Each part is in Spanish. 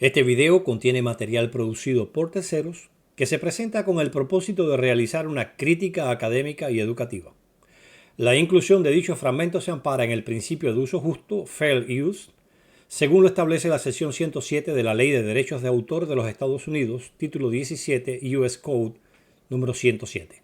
Este video contiene material producido por terceros que se presenta con el propósito de realizar una crítica académica y educativa. La inclusión de dichos fragmentos se ampara en el principio de uso justo, Fair Use, según lo establece la sección 107 de la Ley de Derechos de Autor de los Estados Unidos, título 17 US Code número 107.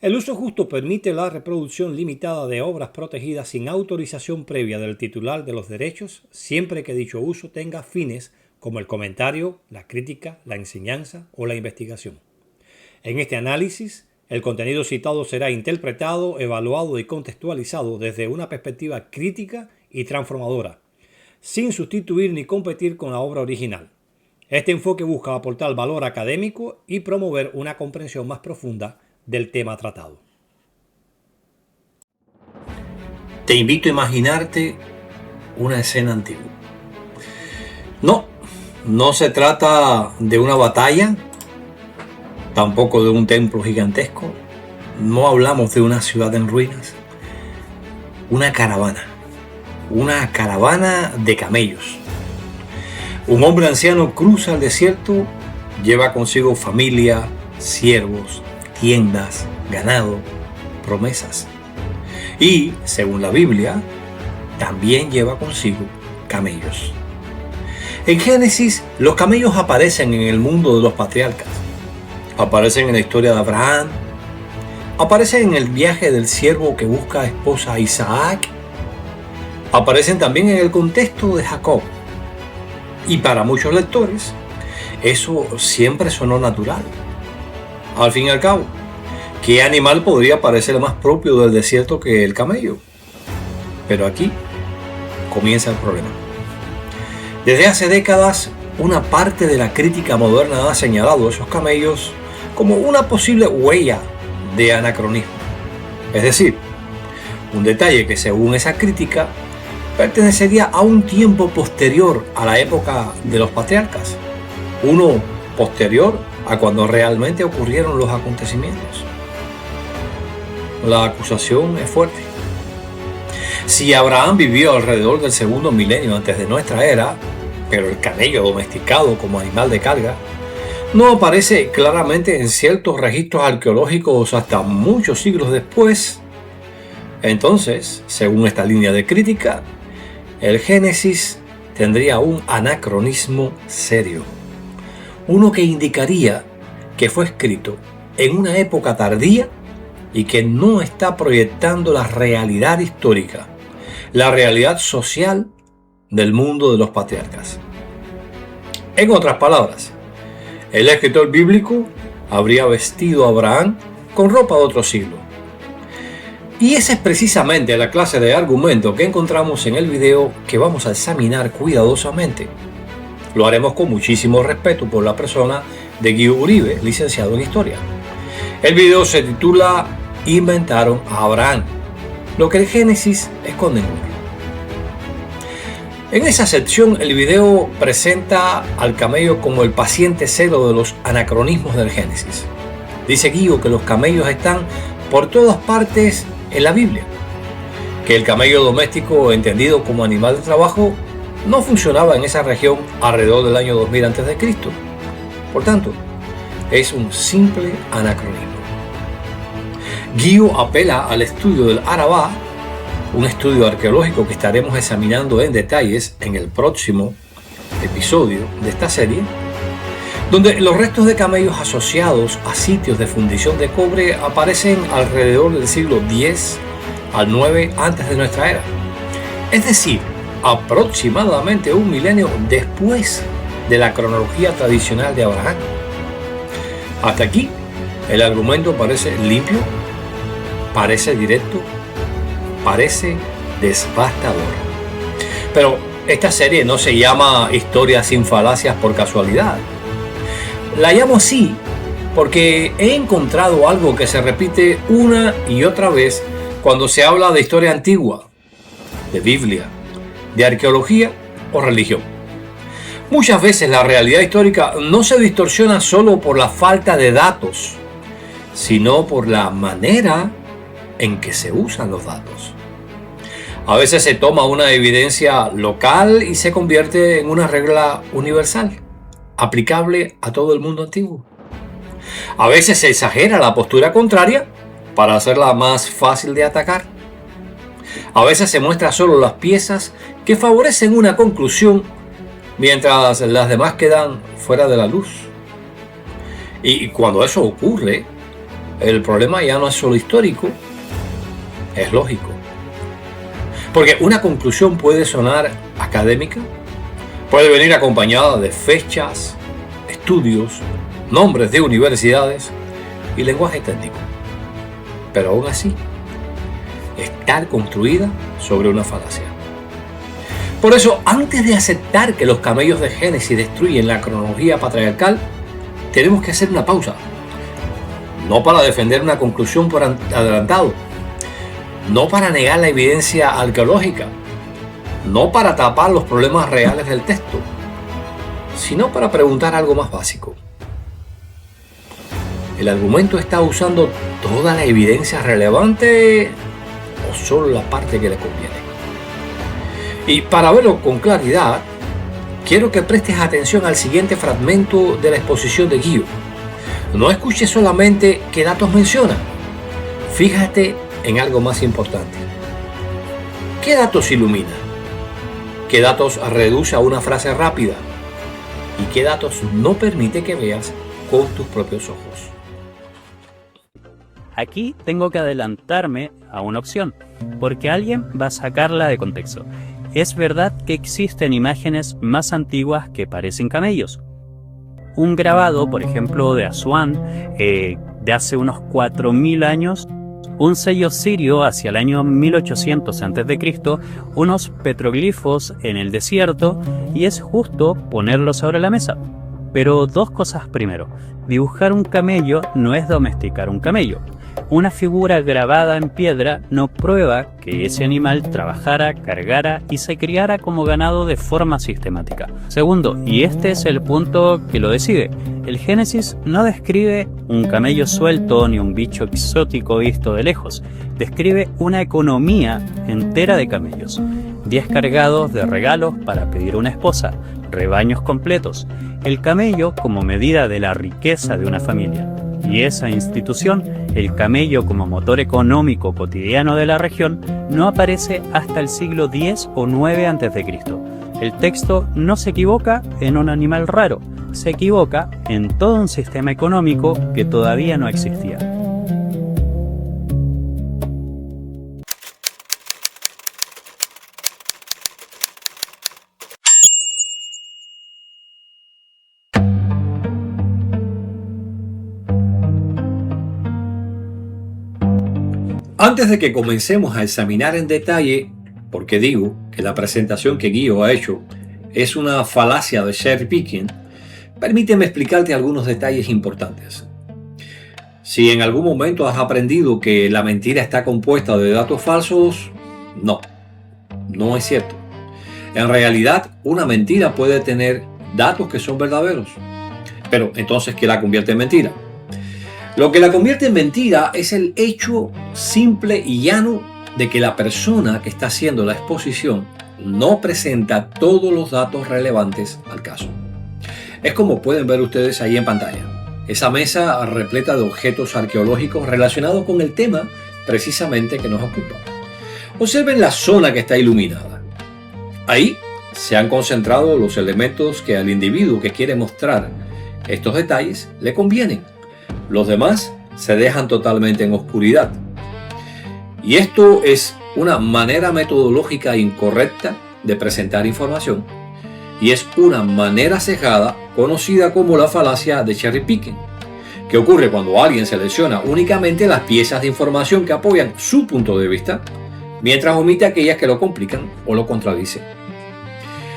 El uso justo permite la reproducción limitada de obras protegidas sin autorización previa del titular de los derechos, siempre que dicho uso tenga fines como el comentario, la crítica, la enseñanza o la investigación. En este análisis, el contenido citado será interpretado, evaluado y contextualizado desde una perspectiva crítica y transformadora, sin sustituir ni competir con la obra original. Este enfoque busca aportar valor académico y promover una comprensión más profunda del tema tratado. Te invito a imaginarte una escena antigua. No se trata de una batalla, tampoco de un templo gigantesco. No hablamos de una ciudad en ruinas. Una caravana de camellos. Un hombre anciano cruza el desierto, lleva consigo familia, siervos, tiendas, ganado, promesas. Y, según la Biblia, también lleva consigo camellos. En Génesis, los camellos aparecen en el mundo de los patriarcas. Aparecen en la historia de Abraham. Aparecen en el viaje del siervo que busca esposa a Isaac. Aparecen también en el contexto de Jacob. Y para muchos lectores, eso siempre sonó natural. Al fin y al cabo, ¿qué animal podría parecer más propio del desierto que el camello? Pero aquí comienza el problema. Desde hace décadas, una parte de la crítica moderna ha señalado a esos camellos como una posible huella de anacronismo. Es decir, un detalle que según esa crítica pertenecería a un tiempo posterior a la época de los patriarcas, uno posterior a cuando realmente ocurrieron los acontecimientos. La acusación es fuerte. Si Abraham vivió alrededor del segundo milenio antes de nuestra era, pero el camello domesticado como animal de carga no aparece claramente en ciertos registros arqueológicos hasta muchos siglos después, entonces, según esta línea de crítica, el Génesis tendría un anacronismo serio, uno que indicaría que fue escrito en una época tardía y que no está proyectando la realidad histórica, la realidad social del mundo de los patriarcas. En otras palabras, el escritor bíblico habría vestido a Abraham con ropa de otro siglo. Y esa es precisamente la clase de argumento que encontramos en el video que vamos a examinar cuidadosamente. Lo haremos con muchísimo respeto por la persona de Guido Uribe, licenciado en Historia. El video se titula Inventaron a Abraham, lo que el Génesis esconde en Google. En esa sección el video presenta al camello como el paciente cero de los anacronismos del Génesis. Dice Guido que los camellos están por todas partes en la Biblia, que el camello doméstico entendido como animal de trabajo no funcionaba en esa región alrededor del año 2000 a.C. Por tanto, es un simple anacronismo. Guido apela al estudio del Arabá, un estudio arqueológico que estaremos examinando en detalles en el próximo episodio de esta serie, donde los restos de camellos asociados a sitios de fundición de cobre aparecen alrededor del siglo X al IX antes de nuestra era. Es decir, aproximadamente un milenio después de la cronología tradicional de Abraham. Hasta aquí, el argumento parece limpio, parece directo, parece devastador. Pero esta serie no se llama Historia sin falacias por casualidad. La llamo así porque he encontrado algo que se repite una y otra vez cuando se habla de historia antigua, de Biblia, de arqueología o religión. Muchas veces la realidad histórica no se distorsiona solo por la falta de datos, sino por la manera en que se usan los datos. A veces se toma una evidencia local y se convierte en una regla universal, aplicable a todo el mundo antiguo. A veces se exagera la postura contraria para hacerla más fácil de atacar. A veces se muestra solo las piezas que favorecen una conclusión, mientras las demás quedan fuera de la luz. Y cuando eso ocurre, el problema ya no es solo histórico, es lógico. Porque una conclusión puede sonar académica, puede venir acompañada de fechas, estudios, nombres de universidades y lenguaje técnico. Pero aún así, está construida sobre una falacia. Por eso, antes de aceptar que los camellos de Génesis destruyen la cronología patriarcal, tenemos que hacer una pausa. No para defender una conclusión por adelantado, no para negar la evidencia arqueológica, no para tapar los problemas reales del texto, sino para preguntar algo más básico. ¿El argumento está usando toda la evidencia relevante o solo la parte que le conviene? Y para verlo con claridad, quiero que prestes atención al siguiente fragmento de la exposición de Guío. No escuches solamente qué datos menciona, fíjate en algo más importante. ¿Qué datos ilumina? ¿Qué datos reduce a una frase rápida? ¿Y qué datos no permite que veas con tus propios ojos? Aquí tengo que adelantarme a una opción, porque alguien va a sacarla de contexto. Es verdad que existen imágenes más antiguas que parecen camellos. Un grabado, por ejemplo, de Asuán, de hace unos 4000 años, un sello sirio hacia el año 1800 a.C., unos petroglifos en el desierto, y es justo ponerlo sobre la mesa. Pero dos cosas primero. Dibujar un camello no es domesticar un camello. Una figura grabada en piedra no prueba que ese animal trabajara, cargara y se criara como ganado de forma sistemática. Segundo, y este es el punto que lo decide, el Génesis no describe un camello suelto ni un bicho exótico visto de lejos, describe una economía entera de camellos. 10 cargados de regalos para pedir una esposa, rebaños completos, el camello como medida de la riqueza de una familia. Y esa institución, el camello como motor económico cotidiano de la región, no aparece hasta el siglo X o IX a.C. El texto no se equivoca en un animal raro, se equivoca en todo un sistema económico que todavía no existía. Antes de que comencemos a examinar en detalle por qué digo que la presentación que Guío ha hecho es una falacia de cherry picking, permíteme explicarte algunos detalles importantes. Si en algún momento has aprendido que la mentira está compuesta de datos falsos, no es cierto. En realidad, una mentira puede tener datos que son verdaderos. Pero entonces, ¿qué la convierte en mentira? Lo que la convierte en mentira es el hecho simple y llano de que la persona que está haciendo la exposición no presenta todos los datos relevantes al caso. Es como pueden ver ustedes ahí en pantalla. Esa mesa repleta de objetos arqueológicos relacionados con el tema precisamente que nos ocupa. Observen la zona que está iluminada. Ahí se han concentrado los elementos que al individuo que quiere mostrar estos detalles le convienen. Los demás se dejan totalmente en oscuridad. Y esto es una manera metodológica incorrecta de presentar información y es una manera cejada conocida como la falacia de cherry picking, que ocurre cuando alguien selecciona únicamente las piezas de información que apoyan su punto de vista, mientras omite aquellas que lo complican o lo contradicen.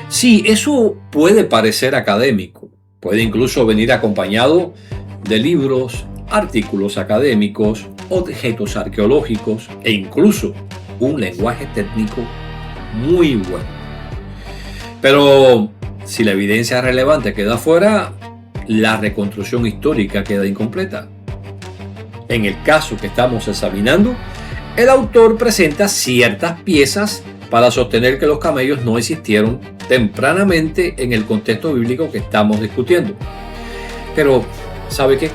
Sí, eso puede parecer académico, puede incluso venir acompañado de libros, artículos académicos, objetos arqueológicos e incluso un lenguaje técnico muy bueno. Pero si la evidencia relevante queda fuera, la reconstrucción histórica queda incompleta. En el caso que estamos examinando, el autor presenta ciertas piezas para sostener que los camellos no existieron tempranamente en el contexto bíblico que estamos discutiendo. Pero, ¿sabe qué?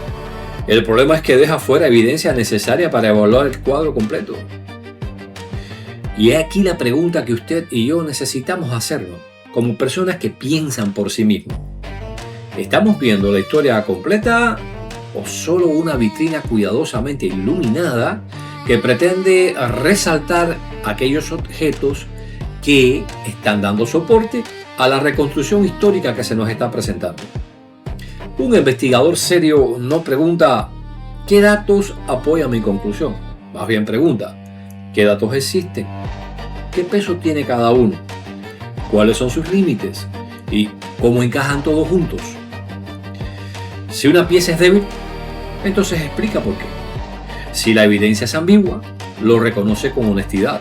El problema es que deja fuera evidencia necesaria para evaluar el cuadro completo. Y es aquí la pregunta que usted y yo necesitamos hacernos, como personas que piensan por sí mismos. ¿Estamos viendo la historia completa o solo una vitrina cuidadosamente iluminada que pretende resaltar aquellos objetos que están dando soporte a la reconstrucción histórica que se nos está presentando? Un investigador serio no pregunta ¿qué datos apoyan mi conclusión? Más bien pregunta ¿qué datos existen? ¿Qué peso tiene cada uno? ¿Cuáles son sus límites? ¿Y cómo encajan todos juntos? Si una pieza es débil, entonces explica por qué. Si la evidencia es ambigua, lo reconoce con honestidad,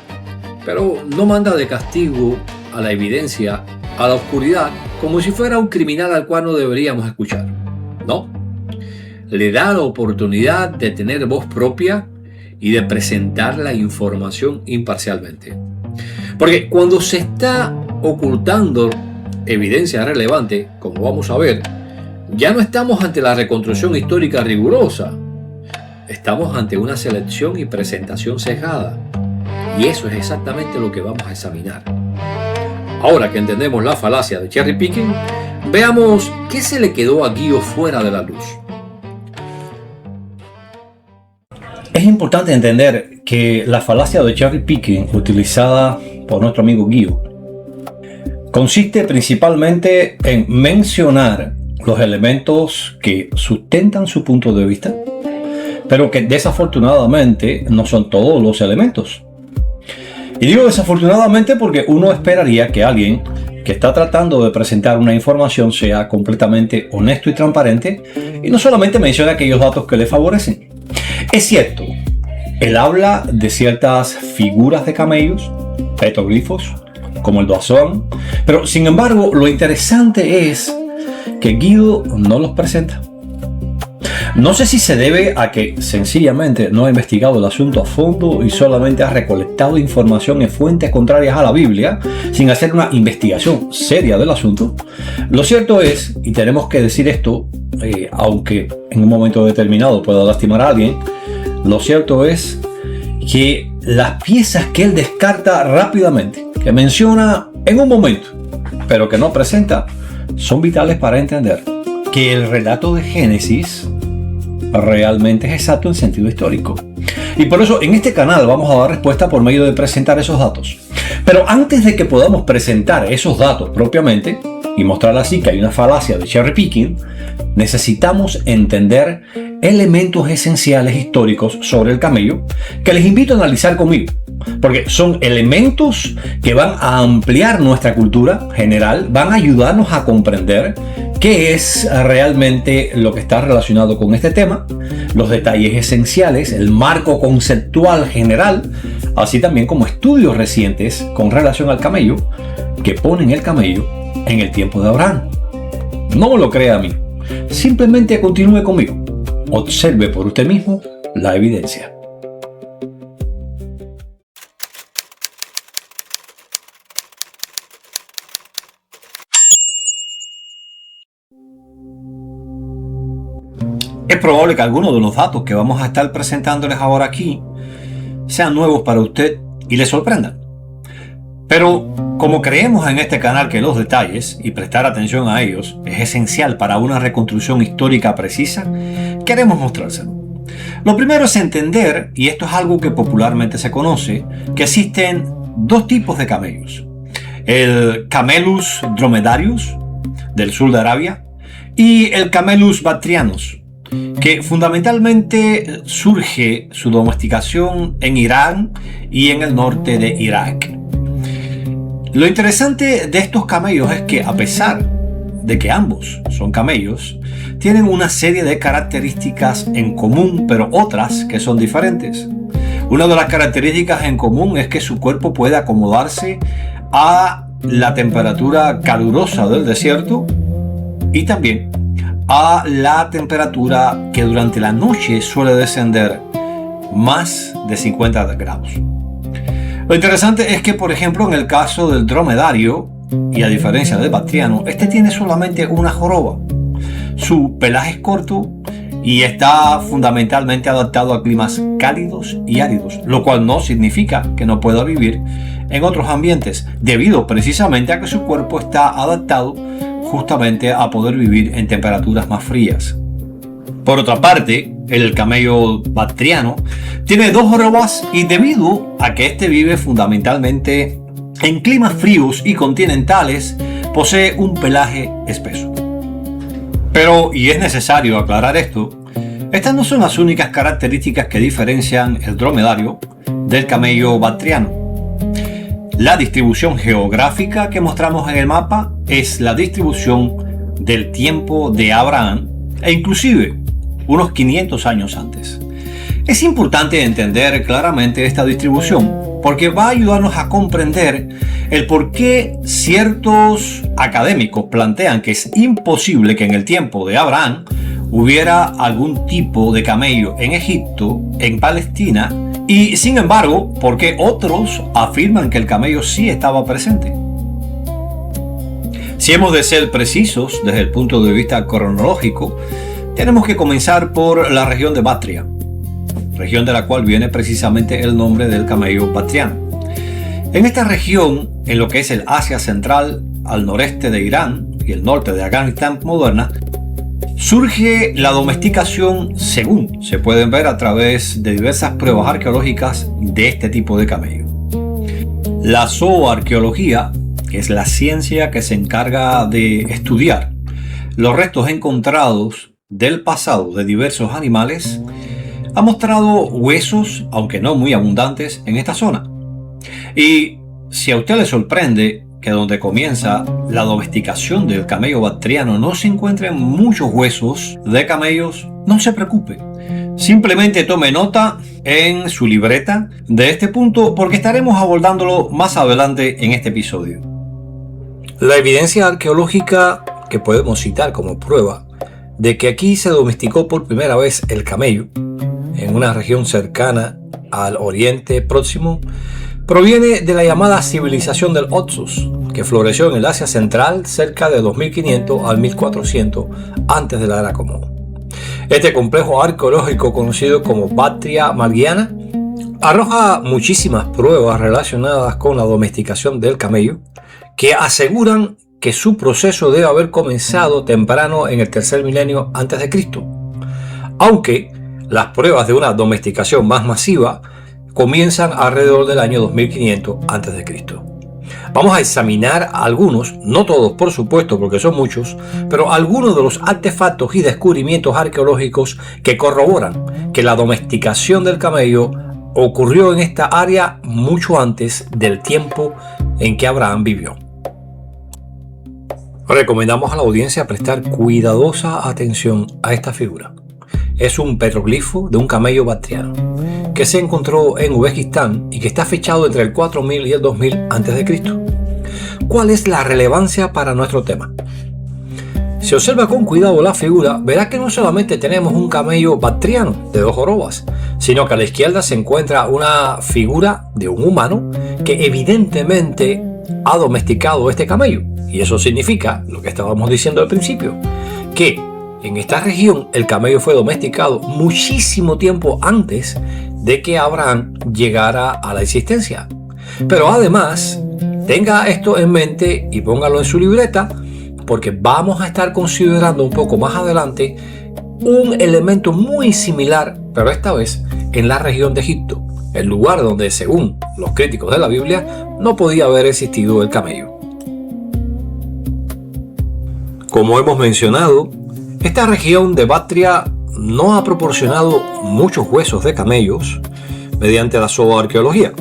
pero no manda de castigo a la evidencia, a la oscuridad, como si fuera un criminal al cual no deberíamos escuchar. No, le da la oportunidad de tener voz propia y de presentar la información imparcialmente. Porque cuando se está ocultando evidencia relevante, como vamos a ver, ya no estamos ante la reconstrucción histórica rigurosa, estamos ante una selección y presentación sesgada. Y eso es exactamente lo que vamos a examinar. Ahora que entendemos la falacia de cherry picking, veamos qué se le quedó a Guio fuera de la luz. Es importante entender que la falacia de cherry picking utilizada por nuestro amigo Guio consiste principalmente en mencionar los elementos que sustentan su punto de vista, pero que desafortunadamente no son todos los elementos. Y digo desafortunadamente porque uno esperaría que alguien que está tratando de presentar una información sea completamente honesto y transparente y no solamente menciona aquellos datos que le favorecen. Es cierto, él habla de ciertas figuras de camellos, petroglifos, como el Doazón, pero sin embargo lo interesante es que Guido no los presenta. No sé si se debe a que sencillamente no ha investigado el asunto a fondo y solamente ha recolectado información en fuentes contrarias a la Biblia sin hacer una investigación seria del asunto. Lo cierto es, y tenemos que decir esto, aunque en un momento determinado pueda lastimar a alguien, lo cierto es que las piezas que él descarta rápidamente, que menciona en un momento, pero que no presenta, son vitales para entender que el relato de Génesis realmente es exacto en sentido histórico. Y por eso en este canal vamos a dar respuesta por medio de presentar esos datos. Pero antes de que podamos presentar esos datos propiamente y mostrar así que hay una falacia de cherry picking, necesitamos entender elementos esenciales históricos sobre el camello que les invito a analizar conmigo, porque son elementos que van a ampliar nuestra cultura general, van a ayudarnos a comprender qué es realmente lo que está relacionado con este tema, los detalles esenciales, el marco conceptual general, así también como estudios recientes con relación al camello que ponen el camello en el tiempo de Abraham. No me lo crea a mí, simplemente continúe conmigo, observe por usted mismo la evidencia. Es probable que algunos de los datos que vamos a estar presentándoles ahora aquí sean nuevos para usted y le sorprendan. Pero como creemos en este canal que los detalles y prestar atención a ellos es esencial para una reconstrucción histórica precisa, queremos mostrárselo. Lo primero es entender, y esto es algo que popularmente se conoce, que existen dos tipos de camellos. El Camelus dromedarius del sur de Arabia y el Camelus bactrianus, que fundamentalmente surge su domesticación en Irán y en el norte de Irak. Lo interesante de estos camellos es que a pesar de que ambos son camellos, tienen una serie de características en común, pero otras que son diferentes. Una de las características en común es que su cuerpo puede acomodarse a la temperatura calurosa del desierto y también a la temperatura que durante la noche suele descender más de 50 grados. Lo interesante es que, por ejemplo, en el caso del dromedario, y a diferencia del bactriano, este tiene solamente una joroba. Su pelaje es corto y está fundamentalmente adaptado a climas cálidos y áridos, lo cual no significa que no pueda vivir en otros ambientes, debido precisamente a que su cuerpo está adaptado justamente a poder vivir en temperaturas más frías. Por otra parte, el camello bactriano tiene dos jorobas y debido a que este vive fundamentalmente en climas fríos y continentales, posee un pelaje espeso. Pero, y es necesario aclarar esto, estas no son las únicas características que diferencian el dromedario del camello bactriano. La distribución geográfica que mostramos en el mapa es la distribución del tiempo de Abraham e inclusive unos 500 años antes. Es importante entender claramente esta distribución porque va a ayudarnos a comprender el por qué ciertos académicos plantean que es imposible que en el tiempo de Abraham hubiera algún tipo de camello en Egipto, en Palestina, y sin embargo, por qué otros afirman que el camello sí estaba presente. Si hemos de ser precisos desde el punto de vista cronológico, tenemos que comenzar por la región de Bactria, región de la cual viene precisamente el nombre del camello bactriano. En esta región, en lo que es el Asia Central, al noreste de Irán y el norte de Afganistán moderna, surge la domesticación, según se pueden ver a través de diversas pruebas arqueológicas de este tipo de camello. La zooarqueología, que es la ciencia que se encarga de estudiar los restos encontrados del pasado de diversos animales, ha mostrado huesos, aunque no muy abundantes, en esta zona. Y si a usted le sorprende que donde comienza la domesticación del camello bactriano no se encuentren muchos huesos de camellos, no se preocupe. Simplemente tome nota en su libreta de este punto porque estaremos abordándolo más adelante en este episodio. La evidencia arqueológica que podemos citar como prueba de que aquí se domesticó por primera vez el camello en una región cercana al Oriente Próximo proviene de la llamada civilización del Oxus, que floreció en el Asia Central cerca de 2500 al 1400 antes de la Era Común. Este complejo arqueológico conocido como Bactria Margiana arroja muchísimas pruebas relacionadas con la domesticación del camello que aseguran que su proceso debe haber comenzado temprano en el tercer milenio antes de Cristo, aunque las pruebas de una domesticación más masiva comienzan alrededor del año 2500 a.C. Vamos a examinar algunos, no todos por supuesto porque son muchos, pero algunos de los artefactos y descubrimientos arqueológicos que corroboran que la domesticación del camello ocurrió en esta área mucho antes del tiempo en que Abraham vivió. Recomendamos a la audiencia prestar cuidadosa atención a esta figura. Es un petroglifo de un camello bactriano que se encontró en Uzbekistán y que está fechado entre el 4000 y el 2000 a.C. ¿Cuál es la relevancia para nuestro tema? Si observa con cuidado la figura, verá que no solamente tenemos un camello bactriano de dos jorobas, sino que a la izquierda se encuentra una figura de un humano que evidentemente ha domesticado este camello. Y eso significa, lo que estábamos diciendo al principio, que en esta región el camello fue domesticado muchísimo tiempo antes de que Abraham llegara a la existencia. Pero además, tenga esto en mente y póngalo en su libreta, porque vamos a estar considerando un poco más adelante un elemento muy similar, pero esta vez en la región de Egipto, el lugar donde, según los críticos de la Biblia, no podía haber existido el camello. Como hemos mencionado, esta región de Bactria no ha proporcionado muchos huesos de camellos mediante la zooarqueología.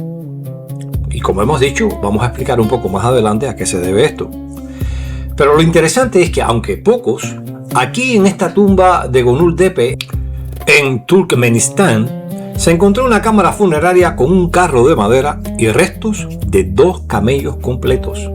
Y como hemos dicho, vamos a explicar un poco más adelante a qué se debe esto. Pero lo interesante es que, aunque pocos, aquí en esta tumba de Gonul Tepe, en Turkmenistán, se encontró una cámara funeraria con un carro de madera y restos de 2 camellos completos.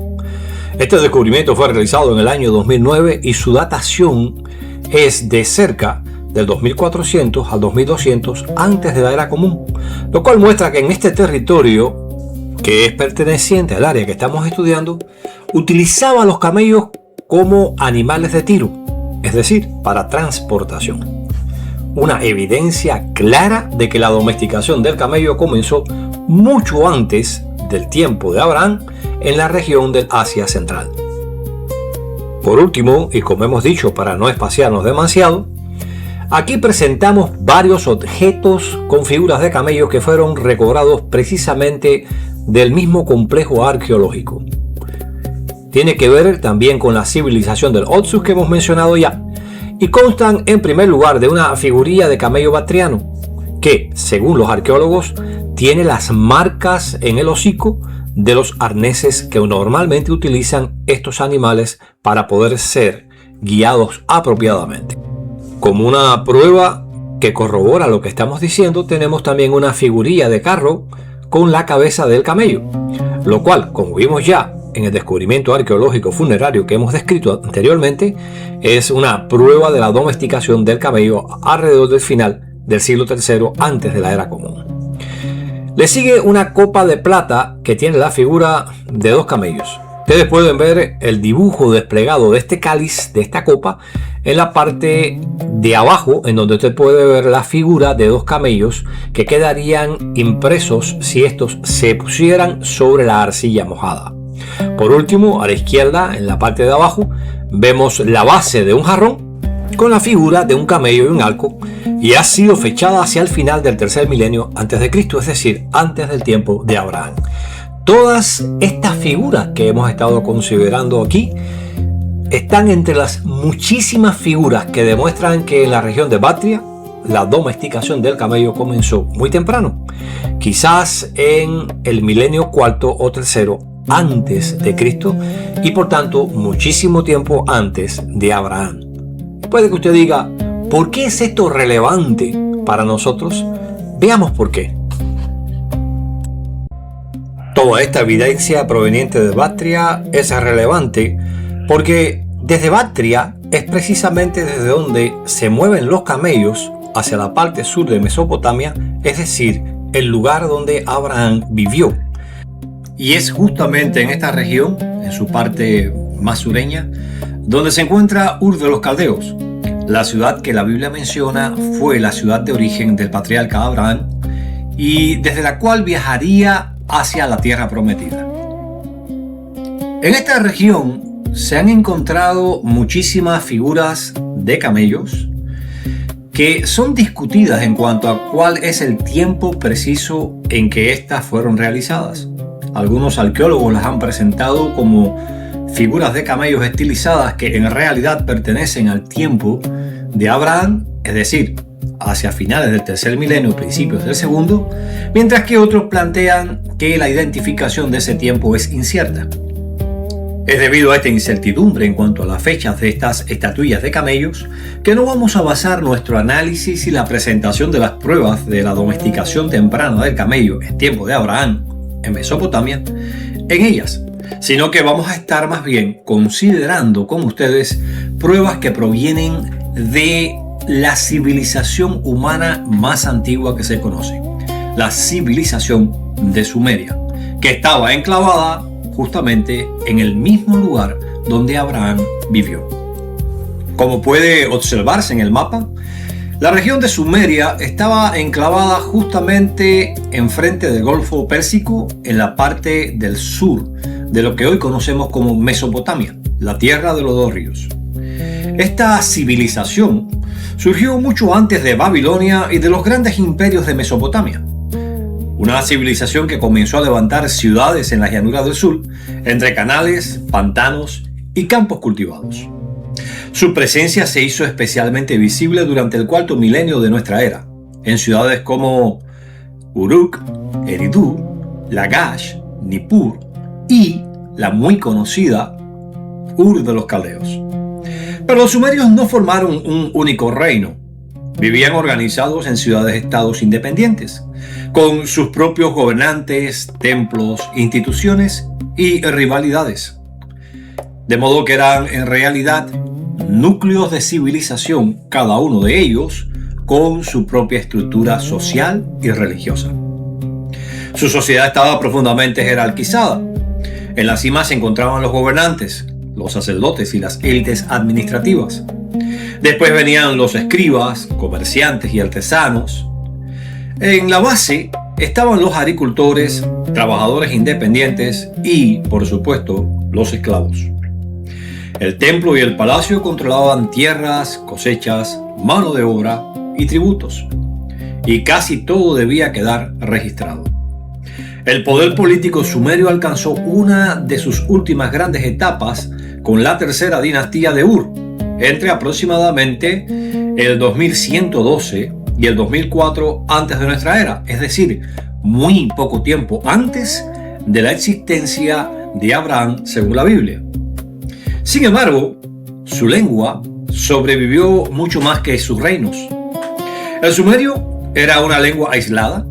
Este descubrimiento fue realizado en el año 2009 y su datación es de cerca del 2400 al 2200 antes de la Era Común, lo cual muestra que en este territorio que es perteneciente al área que estamos estudiando, utilizaba a los camellos como animales de tiro, es decir, para transportación. Una evidencia clara de que la domesticación del camello comenzó mucho antes del tiempo de Abraham en la región del Asia Central. Por último, y como hemos dicho para no espaciarnos demasiado, aquí presentamos varios objetos con figuras de camellos que fueron recobrados precisamente del mismo complejo arqueológico. Tiene que ver también con la civilización del Oxus que hemos mencionado ya, y constan en primer lugar de una figurilla de camello bactriano que, según los arqueólogos, tiene las marcas en el hocico de los arneses que normalmente utilizan estos animales para poder ser guiados apropiadamente. Como una prueba que corrobora lo que estamos diciendo, tenemos también una figurilla de carro con la cabeza del camello, lo cual, como vimos ya en el descubrimiento arqueológico funerario que hemos descrito anteriormente, es una prueba de la domesticación del camello alrededor del final del siglo III antes de la era común. Le sigue una copa de plata que tiene la figura de dos camellos. Ustedes pueden ver el dibujo desplegado de este cáliz, de esta copa, en la parte de abajo, en donde usted puede ver la figura de dos camellos que quedarían impresos si estos se pusieran sobre la arcilla mojada. Por último, a la izquierda, en la parte de abajo, vemos la base de un jarrón con la figura de un camello y un arco, y ha sido fechada hacia el final del tercer milenio antes de Cristo, es decir, antes del tiempo de Abraham. Todas estas figuras que hemos estado considerando aquí están entre las muchísimas figuras que demuestran que en la región de Bactria la domesticación del camello comenzó muy temprano, quizás en el milenio cuarto o tercero antes de Cristo, y por tanto muchísimo tiempo antes de Abraham. Puede que usted diga, ¿por qué es esto relevante para nosotros? Veamos por qué. Toda esta evidencia proveniente de Bactria es relevante porque desde Bactria es precisamente desde donde se mueven los camellos hacia la parte sur de Mesopotamia, es decir, el lugar donde Abraham vivió. Y es justamente en esta región, en su parte más sureña, donde se encuentra Ur de los Caldeos, la ciudad que la Biblia menciona fue la ciudad de origen del patriarca Abraham y desde la cual viajaría hacia la tierra prometida. En esta región se han encontrado muchísimas figuras de camellos que son discutidas en cuanto a cuál es el tiempo preciso en que estas fueron realizadas. Algunos arqueólogos las han presentado como figuras de camellos estilizadas que en realidad pertenecen al tiempo de Abraham, es decir, hacia finales del tercer milenio, principios del segundo, mientras que otros plantean que la identificación de ese tiempo es incierta. Es debido a esta incertidumbre en cuanto a las fechas de estas estatuillas de camellos que no vamos a basar nuestro análisis y la presentación de las pruebas de la domesticación temprana del camello en tiempo de Abraham en Mesopotamia en ellas, sino que vamos a estar más bien considerando con ustedes pruebas que provienen de la civilización humana más antigua que se conoce, la civilización de Sumeria, que estaba enclavada justamente en el mismo lugar donde Abraham vivió. Como puede observarse en el mapa, la región de Sumeria estaba enclavada justamente enfrente del Golfo Pérsico, en la parte del sur de lo que hoy conocemos como Mesopotamia, la tierra de los dos ríos. Esta civilización surgió mucho antes de Babilonia y de los grandes imperios de Mesopotamia. Una civilización que comenzó a levantar ciudades en las llanuras del sur, entre canales, pantanos y campos cultivados. Su presencia se hizo especialmente visible durante el cuarto milenio de nuestra era, en ciudades como Uruk, Eridu, Lagash, Nippur y la muy conocida Ur de los Caldeos. Pero los sumerios no formaron un único reino. Vivían organizados en ciudades-estados independientes, con sus propios gobernantes, templos, instituciones y rivalidades. De modo que eran en realidad núcleos de civilización, cada uno de ellos con su propia estructura social y religiosa. Su sociedad estaba profundamente jerarquizada. En la cima se encontraban los gobernantes, los sacerdotes y las élites administrativas. Después venían los escribas, comerciantes y artesanos. En la base estaban los agricultores, trabajadores independientes y, por supuesto, los esclavos. El templo y el palacio controlaban tierras, cosechas, mano de obra y tributos. Y casi todo debía quedar registrado. El poder político sumerio alcanzó una de sus últimas grandes etapas con la tercera dinastía de Ur, entre aproximadamente el 2112 y el 2004 antes de nuestra era, es decir, muy poco tiempo antes de la existencia de Abraham según la Biblia. Sin embargo, su lengua sobrevivió mucho más que sus reinos. El sumerio era una lengua aislada,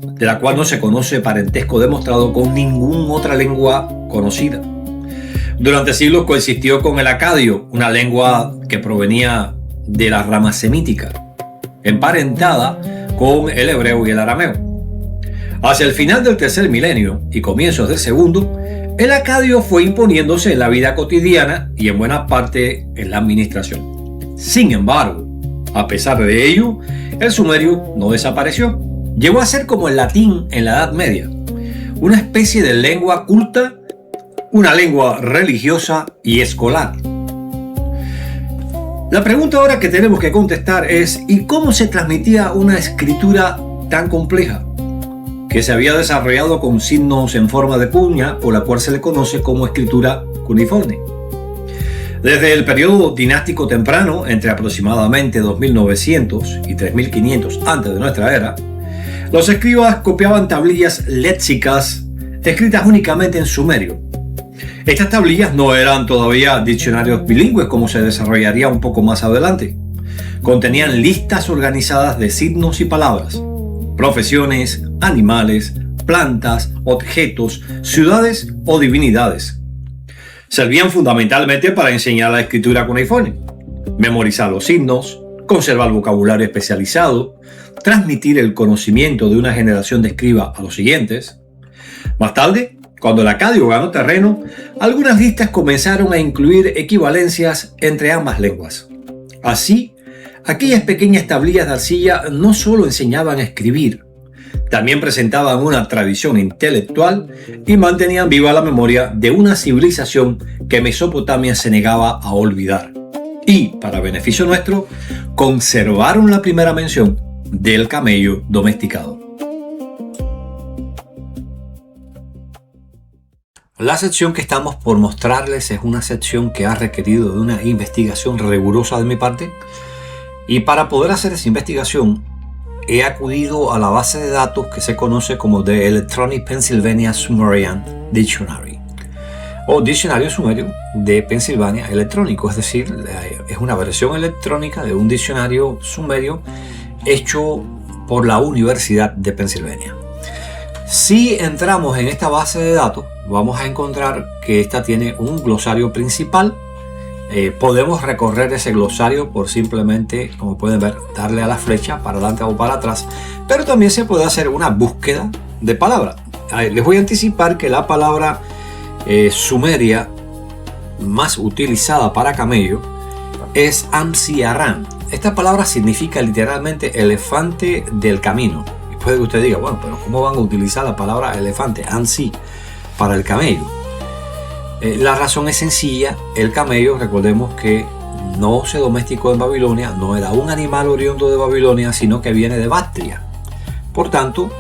de la cual no se conoce parentesco demostrado con ninguna otra lengua conocida. Durante siglos coexistió con el acadio, una lengua que provenía de la rama semítica, emparentada con el hebreo y el arameo. Hacia el final del tercer milenio y comienzos del segundo, el acadio fue imponiéndose en la vida cotidiana y en buena parte en la administración. Sin embargo, a pesar de ello, el sumerio no desapareció. Llegó a ser como el latín en la Edad Media, una especie de lengua culta, una lengua religiosa y escolar. La pregunta ahora que tenemos que contestar es: ¿y cómo se transmitía una escritura tan compleja, que se había desarrollado con signos en forma de cuña, por la cual se le conoce como escritura cuneiforme? Desde el periodo dinástico temprano, entre aproximadamente 2900 y 3500 antes de nuestra era, los escribas copiaban tablillas léxicas escritas únicamente en sumerio. Estas tablillas no eran todavía diccionarios bilingües como se desarrollaría un poco más adelante. Contenían listas organizadas de signos y palabras, profesiones, animales, plantas, objetos, ciudades o divinidades. Servían fundamentalmente para enseñar la escritura cuneiforme, memorizar los signos, conservar vocabulario especializado, transmitir el conocimiento de una generación de escribas a los siguientes. Más tarde, cuando el acadio ganó terreno, algunas listas comenzaron a incluir equivalencias entre ambas lenguas. Así, aquellas pequeñas tablillas de arcilla no solo enseñaban a escribir, también presentaban una tradición intelectual y mantenían viva la memoria de una civilización que Mesopotamia se negaba a olvidar. Y, para beneficio nuestro, conservaron la primera mención del camello domesticado. La sección que estamos por mostrarles es una sección que ha requerido de una investigación rigurosa de mi parte, y para poder hacer esa investigación he acudido a la base de datos que se conoce como The Electronic Pennsylvania Sumerian Dictionary, o Diccionario Sumerio de Pensilvania electrónico, es decir, es una versión electrónica de un diccionario sumerio hecho por la Universidad de Pensilvania. Si entramos en esta base de datos, vamos a encontrar que esta tiene un glosario principal. Podemos recorrer ese glosario por simplemente, como pueden ver, darle a la flecha para adelante o para atrás, pero también se puede hacer una búsqueda de palabra. Les voy a anticipar que la palabra sumeria más utilizada para camello es Amsi-Arran. Esta palabra significa literalmente elefante del camino. Y puede que usted diga, bueno, pero ¿cómo van a utilizar la palabra elefante, Amsi, para el camello? La razón es sencilla. El camello, recordemos que no se domesticó en Babilonia, no era un animal oriundo de Babilonia, sino que viene de Bactria. Por tanto,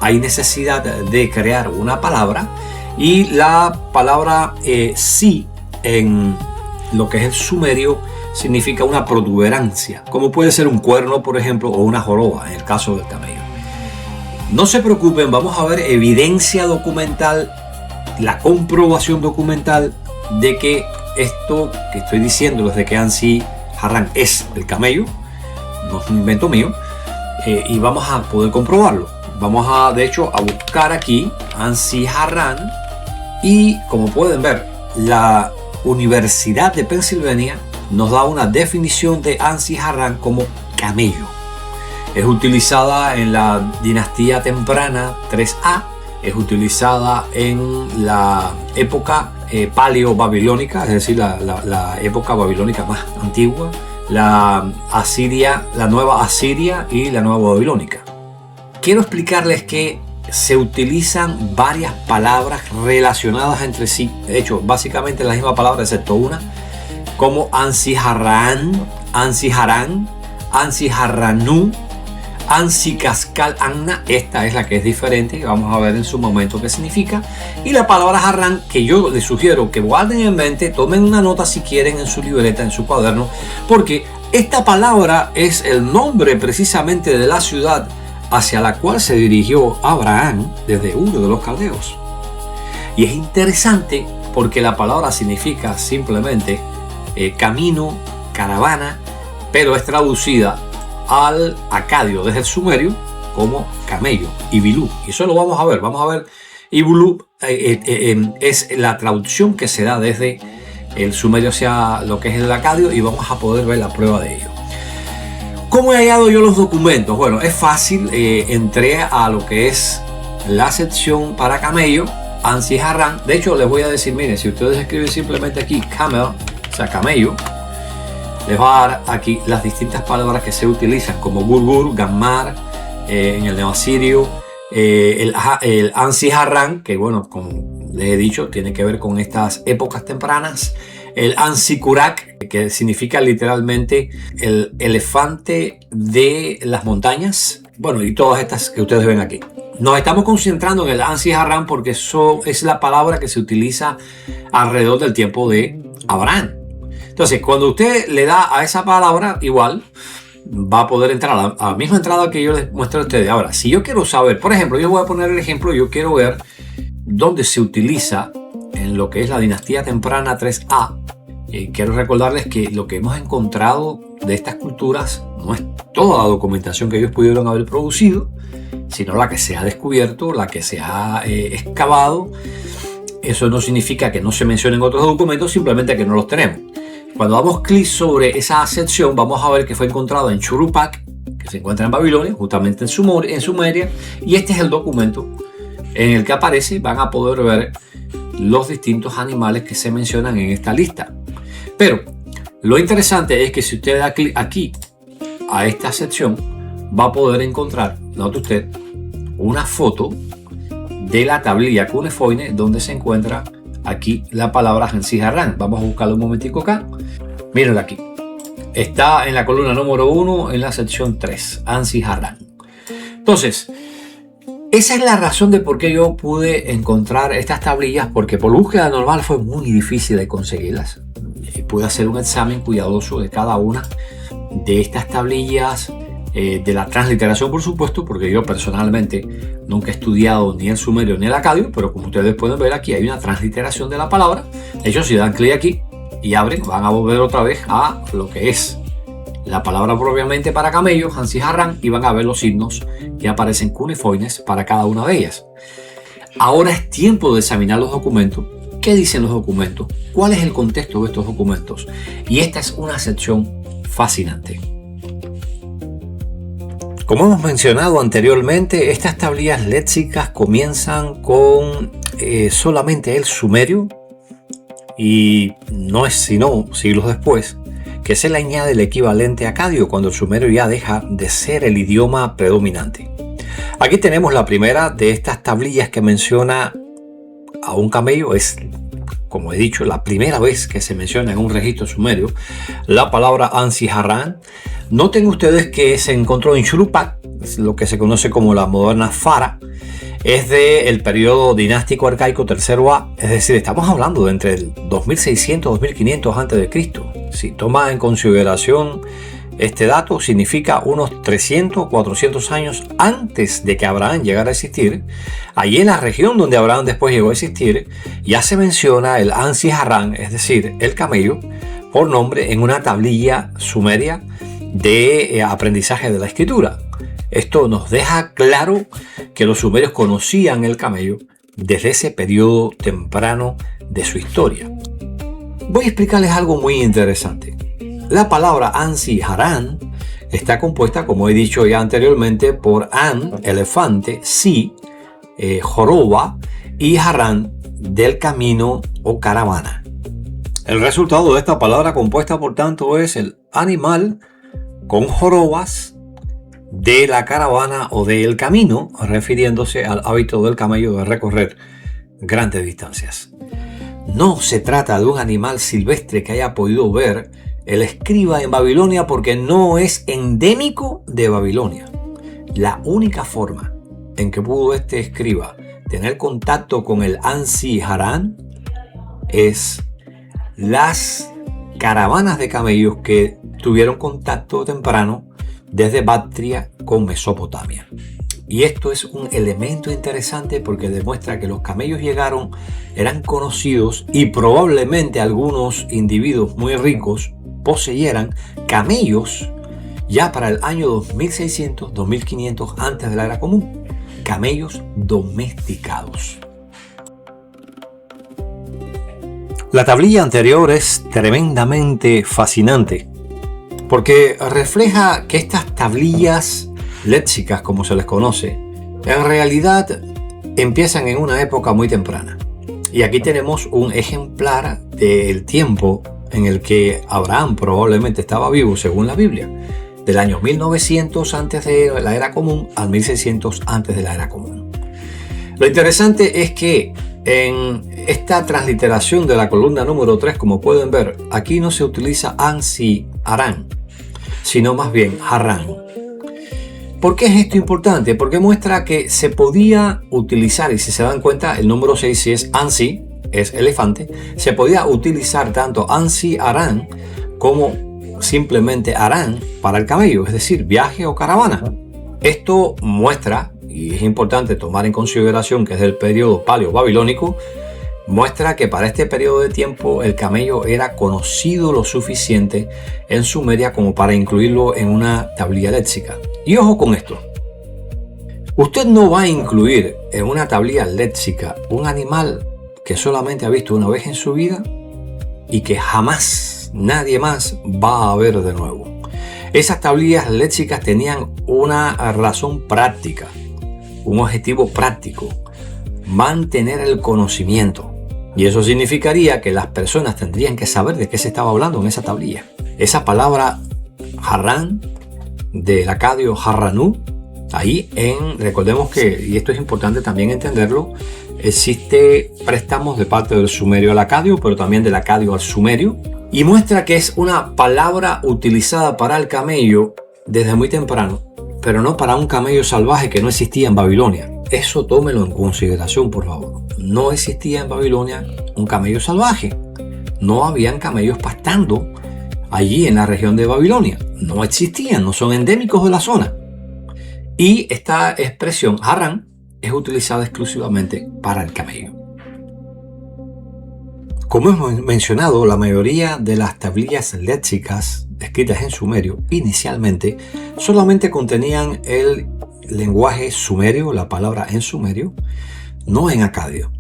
hay necesidad de crear una palabra, y la palabra sí en lo que es el sumerio significa una protuberancia, como puede ser un cuerno, por ejemplo, o una joroba en el caso del camello. No se preocupen, vamos a ver evidencia documental, la comprobación documental de que esto que estoy diciendo desde que Amsi-Arran es el camello, no es un invento mío, y vamos a poder comprobarlo. Vamos a, de hecho, a buscar aquí Amsi-Arran, y como pueden ver, la Universidad de Pensilvania nos da una definición de Amsi-Arran como camello. Es utilizada en la dinastía temprana 3A, es utilizada en la época paleo-babilónica, es decir, la época babilónica más antigua, la Asiria, la nueva Asiria y la nueva babilónica. Quiero explicarles que se utilizan varias palabras relacionadas entre sí, de hecho básicamente la misma palabra excepto una, como Ansiharán, Ansiharán, Ansiharranú, Ansikaskal Anna. Esta es la que es diferente y vamos a ver en su momento qué significa. Y la palabra Harran, que yo les sugiero que guarden en mente, tomen una nota si quieren en su libreta, en su cuaderno, porque esta palabra es el nombre precisamente de la ciudad hacia la cual se dirigió Abraham desde Ur de los Caldeos. Y es interesante porque la palabra significa simplemente camino, caravana, pero es traducida al acadio desde el sumerio como camello, Ibilú. Y eso lo vamos a ver. Ibilú es la traducción que se da desde el sumerio hacia lo que es el acadio y vamos a poder ver la prueba de ello. ¿Cómo he hallado yo los documentos? Bueno, es fácil. Entré a lo que es la sección para camello, Ansiharran. De hecho, les voy a decir, miren, si ustedes escriben simplemente aquí camel, o sea, camello, les va a dar aquí las distintas palabras que se utilizan como gurgur, gammar, en el neoasirio, el Ansiharran, que bueno, como les he dicho, tiene que ver con estas épocas tempranas. El Ansikurak, que significa literalmente el elefante de las montañas. Bueno, y todas estas que ustedes ven aquí. Nos estamos concentrando en el Ansiharran porque eso es la palabra que se utiliza alrededor del tiempo de Abraham. Entonces, cuando usted le da a esa palabra, igual va a poder entrar a la misma entrada que yo les muestro a ustedes. Ahora, si yo quiero saber, por ejemplo, yo voy a poner el ejemplo, yo quiero ver dónde se utiliza en lo que es la dinastía temprana 3A. Quiero recordarles que lo que hemos encontrado de estas culturas no es toda la documentación que ellos pudieron haber producido, sino la que se ha descubierto, la que se ha excavado. Eso no significa que no se mencionen otros documentos, simplemente que no los tenemos. Cuando damos clic sobre esa sección, vamos a ver que fue encontrado en Churupak, que se encuentra en Babilonia, justamente en Sumeria, y este es el documento en el que aparece. Van a poder ver los distintos animales que se mencionan en esta lista. Pero lo interesante es que si usted da clic aquí a esta sección, va a poder encontrar, note usted, una foto de la tablilla cuneiforme donde se encuentra aquí la palabra Ansiharran. Vamos a buscarlo un momentico acá. Mírenlo aquí. Está en la columna número 1 en la sección 3, Ansiharran. Entonces, esa es la razón de por qué yo pude encontrar estas tablillas, porque por búsqueda normal fue muy difícil de conseguirlas. Pude hacer un examen cuidadoso de cada una de estas tablillas, de la transliteración, por supuesto, porque yo personalmente nunca he estudiado ni el sumerio ni el acadio, pero como ustedes pueden ver aquí hay una transliteración de la palabra. De hecho, si dan clic aquí y abren, van a volver otra vez a lo que es la palabra propiamente para camello, Ansiharran, y van a ver los signos que aparecen cuneiformes para cada una de ellas. Ahora es tiempo de examinar los documentos. ¿Qué dicen los documentos? ¿Cuál es el contexto de estos documentos? Y esta es una sección fascinante. Como hemos mencionado anteriormente, estas tablillas léxicas comienzan con solamente el sumerio, y no es sino siglos después que se le añade el equivalente acadio cuando el sumerio ya deja de ser el idioma predominante. Aquí tenemos la primera de estas tablillas que menciona a un camello. Es, como he dicho, la primera vez que se menciona en un registro sumerio la palabra Ansiharran. Noten ustedes que se encontró en Churupak, lo que se conoce como la moderna Fara. Es del periodo dinástico arcaico tercero A, es decir, estamos hablando de entre el 2600 y 2500 a.C. Si toma en consideración este dato, significa unos 300 o 400 años antes de que Abraham llegara a existir. Allí en la región donde Abraham después llegó a existir, ya se menciona el Ansiharran, es decir, el camello, por nombre en una tablilla sumeria de aprendizaje de la escritura. Esto nos deja claro que los sumerios conocían el camello desde ese periodo temprano de su historia. Voy a explicarles algo muy interesante. La palabra Ansiharran, está compuesta, como he dicho ya anteriormente, por An, elefante, Si, joroba, y Harán, del camino o caravana. El resultado de esta palabra compuesta, por tanto, es el animal con jorobas de la caravana o del camino, refiriéndose al hábito del camello de recorrer grandes distancias. No se trata de un animal silvestre que haya podido ver el escriba en Babilonia, porque no es endémico de Babilonia. La única forma en que pudo este escriba tener contacto con el Ansi Harán es las caravanas de camellos que tuvieron contacto temprano desde Bactria con Mesopotamia. Y esto es un elemento interesante porque demuestra que los camellos llegaron, eran conocidos y probablemente algunos individuos muy ricos poseyeran camellos ya para el año 2600, 2500 antes de la era común. Camellos domesticados. La tablilla anterior es tremendamente fascinante porque refleja que estas tablillas léxicas, como se les conoce, en realidad empiezan en una época muy temprana. Y aquí tenemos un ejemplar del tiempo en el que Abraham probablemente estaba vivo, según la Biblia, del año 1900 antes de la era común al 1600 antes de la era común. Lo interesante es que en esta transliteración de la columna número 3, como pueden ver, aquí no se utiliza Ansi Harán, sino más bien Harán. ¿Por qué es esto importante? Porque muestra que se podía utilizar, y si se dan cuenta, el número 6, si es Ansi, es elefante, se podía utilizar tanto Ansi Harán como simplemente Harán para el camello, es decir, viaje o caravana. Esto muestra, y es importante tomar en consideración que es del periodo paleo-babilónico, muestra que para este periodo de tiempo el camello era conocido lo suficiente en Sumeria como para incluirlo en una tablilla léxica. Y ojo con esto, usted no va a incluir en una tablilla léxica un animal que solamente ha visto una vez en su vida y que jamás nadie más va a ver de nuevo. Esas tablillas léxicas tenían una razón práctica, un objetivo práctico: mantener el conocimiento. Y eso significaría que las personas tendrían que saber de qué se estaba hablando en esa tablilla. Esa palabra Harán, del acadio Harranú, ahí recordemos que, y esto es importante también entenderlo, existe préstamos de parte del sumerio al acadio, pero también del acadio al sumerio, y muestra que es una palabra utilizada para el camello desde muy temprano, pero no para un camello salvaje que no existía en Babilonia. Eso tómelo en consideración, por favor. No existía en Babilonia un camello salvaje. No habían camellos pastando allí en la región de Babilonia. No existían, no son endémicos de la zona. Y esta expresión Harán es utilizada exclusivamente para el camello. Como hemos mencionado, la mayoría de las tablillas léxicas escritas en sumerio inicialmente solamente contenían el lenguaje sumerio, la palabra en sumerio, no en acadio.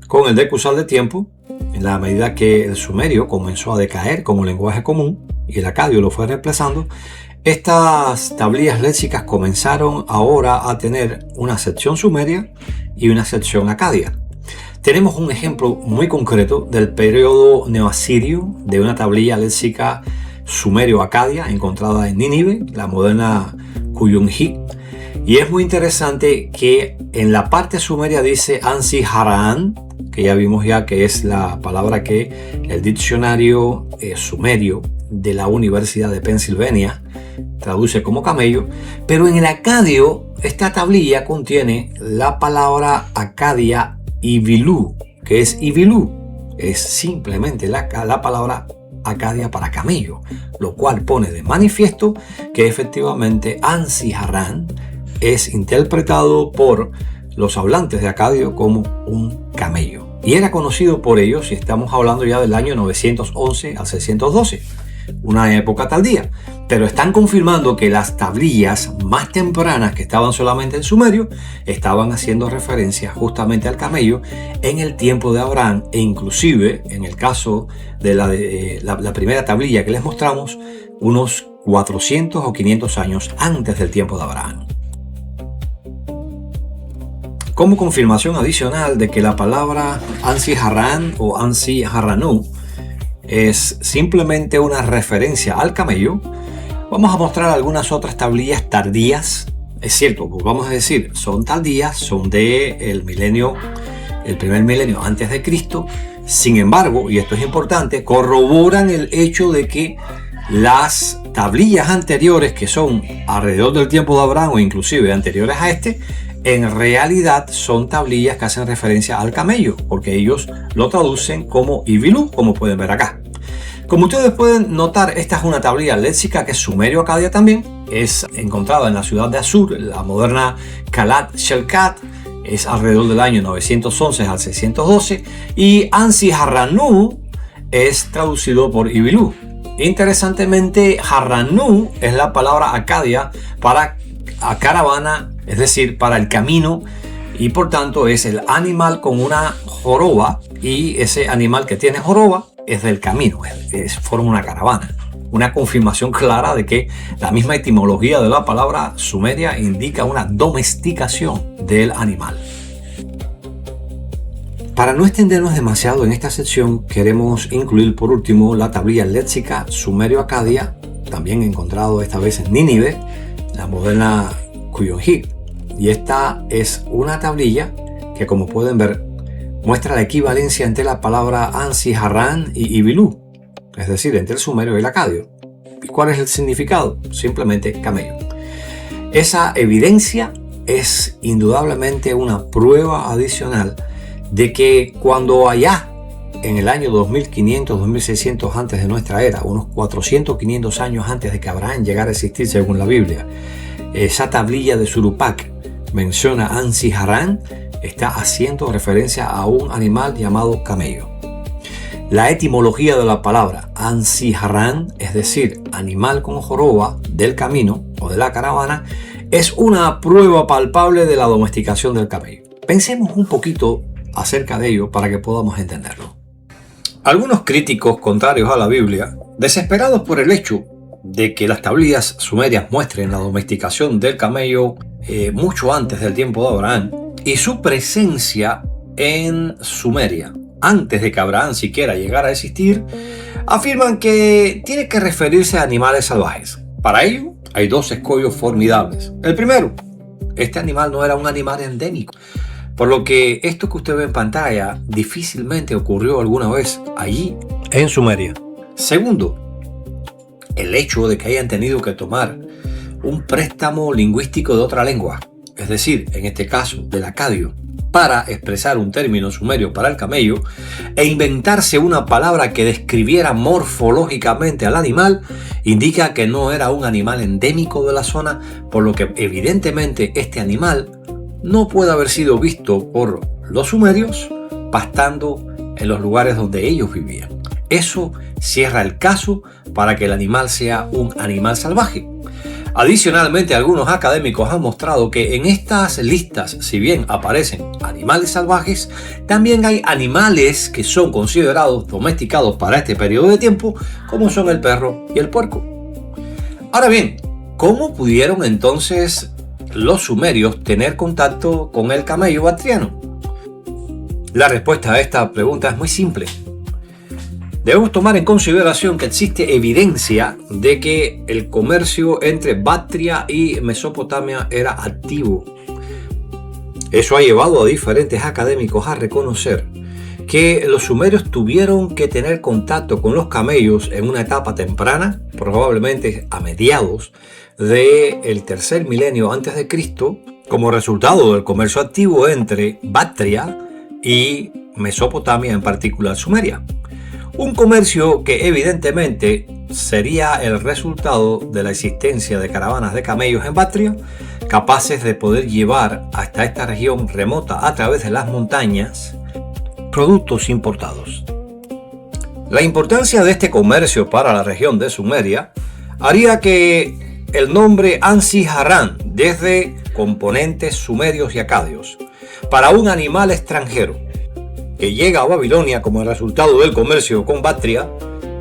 Con el decursar del tiempo, en la medida que el sumerio comenzó a decaer como lenguaje común y el acadio lo fue reemplazando, estas tablillas léxicas comenzaron ahora a tener una sección sumeria y una sección acadia. Tenemos un ejemplo muy concreto del periodo neoasirio de una tablilla léxica sumerio-acadia encontrada en Nínive, la moderna Kuyunji. Y es muy interesante que en la parte sumeria dice Ansi Harán, que ya vimos ya que es la palabra que el diccionario sumerio de la Universidad de Pensilvania traduce como camello, pero en el acadio esta tablilla contiene la palabra acadia Ivilú, que es Ivilú, es simplemente la palabra acadia para camello, lo cual pone de manifiesto que efectivamente Ansi Harán es interpretado por los hablantes de acadio como un camello. Y era conocido por ellos, si estamos hablando ya del año 911 al 612, una época tardía. Pero están confirmando que las tablillas más tempranas que estaban solamente en sumerio estaban haciendo referencia justamente al camello en el tiempo de Abraham, e inclusive en el caso de la primera tablilla que les mostramos, unos 400 o 500 años antes del tiempo de Abraham. Como confirmación adicional de que la palabra Ansi Harran o Ansi Harranu es simplemente una referencia al camello, vamos a mostrar algunas otras tablillas tardías. Es cierto, pues vamos a decir, son tardías, son del milenio, el primer milenio antes de Cristo. Sin embargo, y esto es importante, corroboran el hecho de que las tablillas anteriores, que son alrededor del tiempo de Abraham o inclusive anteriores a este, en realidad son tablillas que hacen referencia al camello, porque ellos lo traducen como Ibilú, como pueden ver acá. Como ustedes pueden notar, esta es una tablilla léxica que es sumerio-acadia también. Es encontrada en la ciudad de Asur, la moderna Kalat Shelkat. Es alrededor del año 911 al 612. Y Ansi Harranu es traducido por Ibilú. Interesantemente, Harranu es la palabra acadia para caravana, es decir, para el camino, y por tanto es el animal con una joroba, y ese animal que tiene joroba es del camino, forma una caravana. Una confirmación clara de que la misma etimología de la palabra sumeria indica una domesticación del animal. Para no extendernos demasiado en esta sección, queremos incluir por último la tablilla léxica sumerio-acadia, también encontrado esta vez en Nínive, la moderna Kuyonjik. Y esta es una tablilla que, como pueden ver, muestra la equivalencia entre la palabra Ansi Harran y Ibilú, es decir, entre el sumerio y el acadio. ¿Y cuál es el significado? Simplemente camello. Esa evidencia es indudablemente una prueba adicional de que cuando allá en el año 2500-2600 antes de nuestra era, unos 400-500 años antes de que Abraham llegara a existir según la Biblia, esa tablilla de Surupac menciona Ansi Harran, está haciendo referencia a un animal llamado camello. La etimología de la palabra Ansi Harran, es decir, animal con joroba del camino o de la caravana, es una prueba palpable de la domesticación del camello. Pensemos un poquito acerca de ello para que podamos entenderlo. Algunos críticos contrarios a la Biblia, desesperados por el hecho de que las tablillas sumerias muestren la domesticación del camello mucho antes del tiempo de Abraham y su presencia en Sumeria antes de que Abraham siquiera llegara a existir, afirman que tiene que referirse a animales salvajes. Para ello hay dos escollos formidables. El primero, este animal no era un animal endémico, por lo que esto que usted ve en pantalla difícilmente ocurrió alguna vez allí en Sumeria. Segundo, el hecho de que hayan tenido que tomar un préstamo lingüístico de otra lengua, es decir, en este caso del acadio, para expresar un término sumerio para el camello e inventarse una palabra que describiera morfológicamente al animal, indica que no era un animal endémico de la zona, por lo que evidentemente este animal no puede haber sido visto por los sumerios pastando en los lugares donde ellos vivían. Eso cierra el caso para que el animal sea un animal salvaje. Adicionalmente, algunos académicos han mostrado que en estas listas, si bien aparecen animales salvajes, también hay animales que son considerados domesticados para este periodo de tiempo, como son el perro y el puerco. Ahora bien, ¿cómo pudieron entonces los sumerios tener contacto con el camello bactriano? La respuesta a esta pregunta es muy simple. Debemos tomar en consideración que existe evidencia de que el comercio entre Bactria y Mesopotamia era activo. Eso ha llevado a diferentes académicos a reconocer que los sumerios tuvieron que tener contacto con los camellos en una etapa temprana, probablemente a mediados del tercer milenio antes de Cristo, como resultado del comercio activo entre Bactria y Mesopotamia, en particular Sumeria. Un comercio que evidentemente sería el resultado de la existencia de caravanas de camellos en Bactria, capaces de poder llevar hasta esta región remota a través de las montañas productos importados. La importancia de este comercio para la región de Sumeria haría que el nombre Ansi Harran, desde componentes sumerios y acadios, para un animal extranjero que llega a Babilonia como resultado del comercio con Bactria,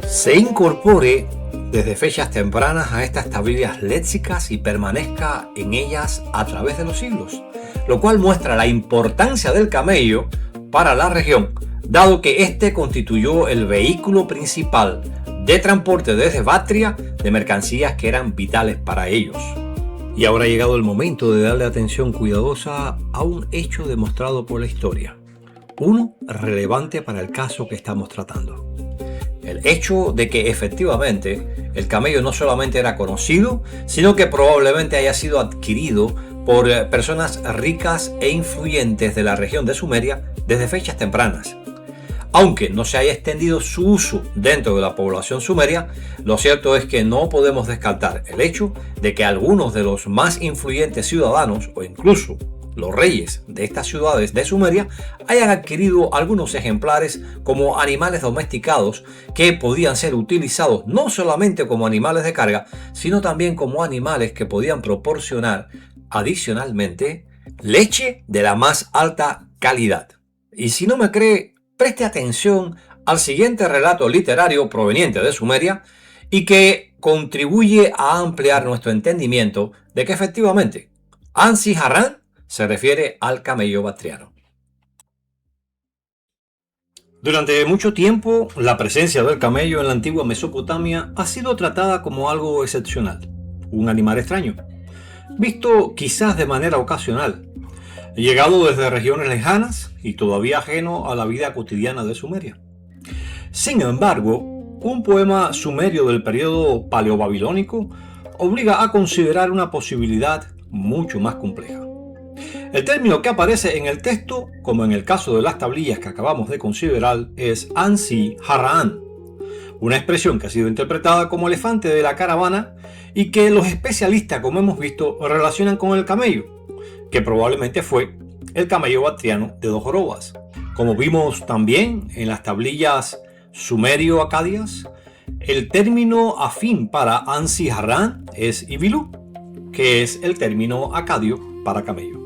se incorpore desde fechas tempranas a estas tablillas léxicas y permanezca en ellas a través de los siglos, lo cual muestra la importancia del camello para la región, dado que este constituyó el vehículo principal de transporte desde Bactria de mercancías que eran vitales para ellos. Y ahora ha llegado el momento de darle atención cuidadosa a un hecho demostrado por la historia, uno relevante para el caso que estamos tratando. El hecho de que efectivamente el camello no solamente era conocido, sino que probablemente haya sido adquirido por personas ricas e influyentes de la región de Sumeria desde fechas tempranas. Aunque no se haya extendido su uso dentro de la población sumeria, lo cierto es que no podemos descartar el hecho de que algunos de los más influyentes ciudadanos o incluso los reyes de estas ciudades de Sumeria hayan adquirido algunos ejemplares como animales domesticados que podían ser utilizados no solamente como animales de carga, sino también como animales que podían proporcionar adicionalmente leche de la más alta calidad. Y si no me cree, preste atención al siguiente relato literario proveniente de Sumeria y que contribuye a ampliar nuestro entendimiento de que efectivamente Ansi-Harran se refiere al camello bactriano. Durante mucho tiempo, la presencia del camello en la antigua Mesopotamia ha sido tratada como algo excepcional, un animal extraño, visto quizás de manera ocasional, llegado desde regiones lejanas y todavía ajeno a la vida cotidiana de Sumeria. Sin embargo, un poema sumerio del periodo paleobabilónico obliga a considerar una posibilidad mucho más compleja. El término que aparece en el texto, como en el caso de las tablillas que acabamos de considerar, es Ansi-Harran, una expresión que ha sido interpretada como elefante de la caravana y que los especialistas, como hemos visto, relacionan con el camello, que probablemente fue el camello bactriano de 2 jorobas. Como vimos también en las tablillas sumerio-acadias, el término afín para Ansi-Harran es Ibilú, que es el término acadio para camello.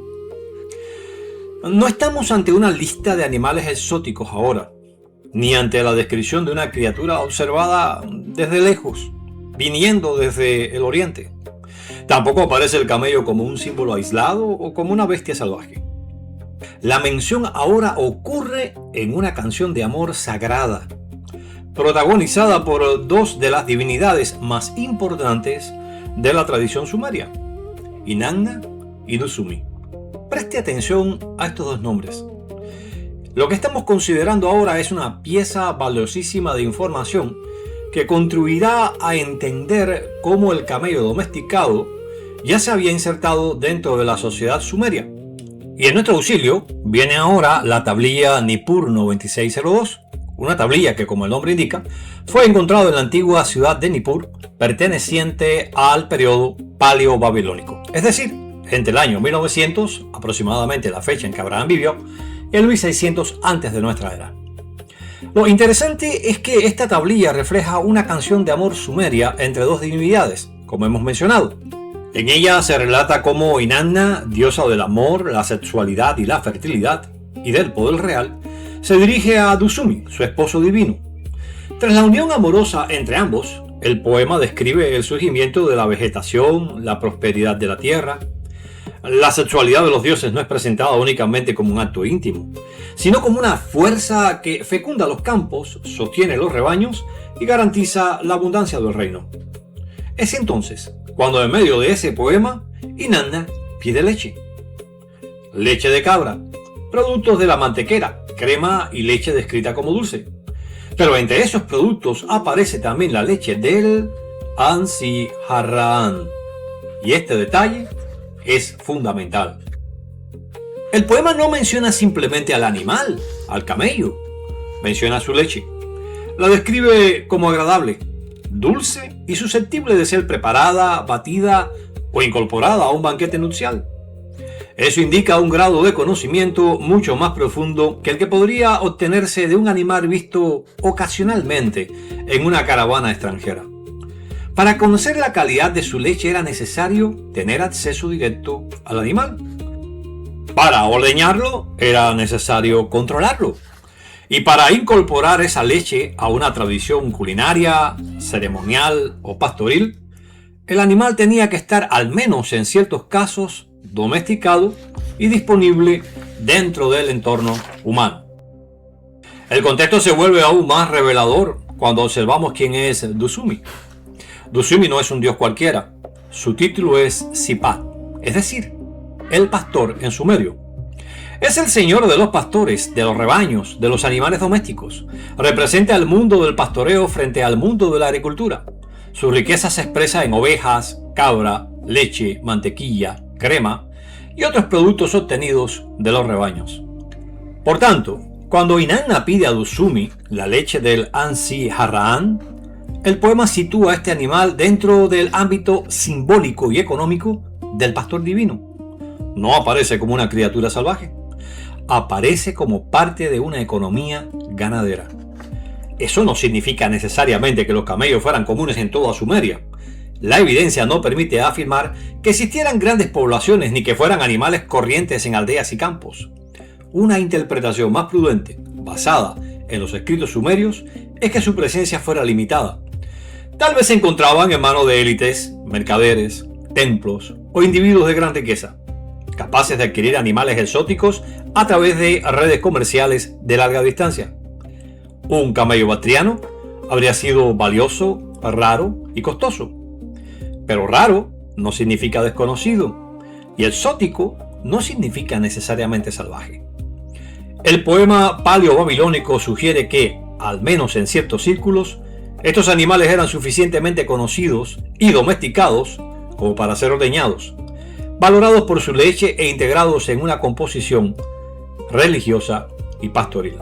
No estamos ante una lista de animales exóticos ahora, ni ante la descripción de una criatura observada desde lejos, viniendo desde el oriente. Tampoco aparece el camello como un símbolo aislado o como una bestia salvaje. La mención ahora ocurre en una canción de amor sagrada, protagonizada por 2 de las divinidades más importantes de la tradición sumeria, Inanna y Dusumi. Preste atención a estos 2 nombres. Lo que estamos considerando ahora es una pieza valiosísima de información que contribuirá a entender cómo el camello domesticado ya se había insertado dentro de la sociedad sumeria. Y en nuestro auxilio viene ahora la tablilla Nippur 9602, una tablilla que, como el nombre indica, fue encontrada en la antigua ciudad de Nippur, perteneciente al periodo paleobabilónico, es decir, entre el año 1900, aproximadamente la fecha en que Abraham vivió, y el 1600 antes de nuestra era. Lo interesante es que esta tablilla refleja una canción de amor sumeria entre 2 divinidades, como hemos mencionado. En ella se relata cómo Inanna, diosa del amor, la sexualidad y la fertilidad, y del poder real, se dirige a Dusumi, su esposo divino. Tras la unión amorosa entre ambos, el poema describe el surgimiento de la vegetación, la prosperidad de la tierra. La sexualidad de los dioses no es presentada únicamente como un acto íntimo, sino como una fuerza que fecunda los campos, sostiene los rebaños y garantiza la abundancia del reino. Es entonces cuando en medio de ese poema, Inanna pide leche. Leche de cabra, productos de la mantequera, crema y leche descrita como dulce. Pero entre esos productos aparece también la leche del Ansi-Harran. Y este detalle es fundamental. El poema no menciona simplemente al animal, al camello. Menciona su leche. La describe como agradable, dulce y susceptible de ser preparada, batida o incorporada a un banquete nupcial. Eso indica un grado de conocimiento mucho más profundo que el que podría obtenerse de un animal visto ocasionalmente en una caravana extranjera. Para conocer la calidad de su leche era necesario tener acceso directo al animal. Para ordeñarlo era necesario controlarlo. Y para incorporar esa leche a una tradición culinaria, ceremonial o pastoril, el animal tenía que estar, al menos en ciertos casos, domesticado y disponible dentro del entorno humano. El contexto se vuelve aún más revelador cuando observamos quién es Dusumi. Dusumi no es un dios cualquiera. Su título es Sipat, es decir, el pastor en sumerio. Es el señor de los pastores, de los rebaños, de los animales domésticos. Representa el mundo del pastoreo frente al mundo de la agricultura. Su riqueza se expresa en ovejas, cabra, leche, mantequilla, crema y otros productos obtenidos de los rebaños. Por tanto, cuando Inanna pide a Dusumi la leche del Ansi Harraan, el poema sitúa a este animal dentro del ámbito simbólico y económico del pastor divino. No aparece como una criatura salvaje, aparece como parte de una economía ganadera. Eso no significa necesariamente que los camellos fueran comunes en toda Sumeria. La evidencia no permite afirmar que existieran grandes poblaciones ni que fueran animales corrientes en aldeas y campos. Una interpretación más prudente, basada en los escritos sumerios, es que su presencia fuera limitada. Tal vez se encontraban en manos de élites, mercaderes, templos o individuos de gran riqueza, capaces de adquirir animales exóticos a través de redes comerciales de larga distancia. Un camello bactriano habría sido valioso, raro y costoso. Pero raro no significa desconocido, y exótico no significa necesariamente salvaje. El poema paleo-babilónico sugiere que, al menos en ciertos círculos, estos animales eran suficientemente conocidos y domesticados como para ser ordeñados, valorados por su leche e integrados en una composición religiosa y pastoril.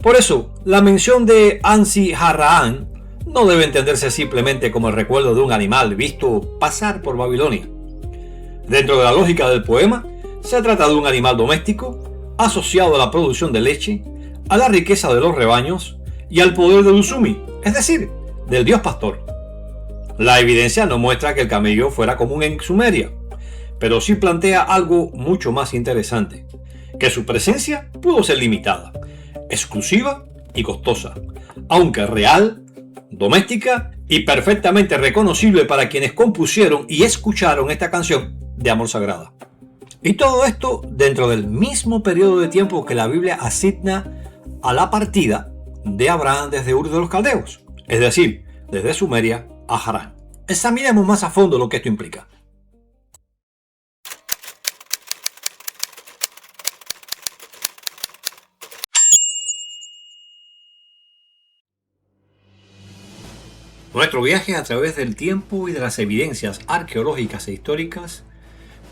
Por eso, la mención de Ansi Harraan no debe entenderse simplemente como el recuerdo de un animal visto pasar por Babilonia. Dentro de la lógica del poema, se trata de un animal doméstico asociado a la producción de leche, a la riqueza de los rebaños y al poder de Dusumi, es decir, del dios pastor. La evidencia no muestra que el camello fuera común en Sumeria, pero sí plantea algo mucho más interesante, que su presencia pudo ser limitada, exclusiva y costosa, aunque real, doméstica y perfectamente reconocible para quienes compusieron y escucharon esta canción de amor sagrada. Y todo esto dentro del mismo periodo de tiempo que la Biblia asigna a la partida de Abraham desde Ur de los Caldeos, es decir, desde Sumeria a Harán. Examinemos más a fondo lo que esto implica. Nuestro viaje a través del tiempo y de las evidencias arqueológicas e históricas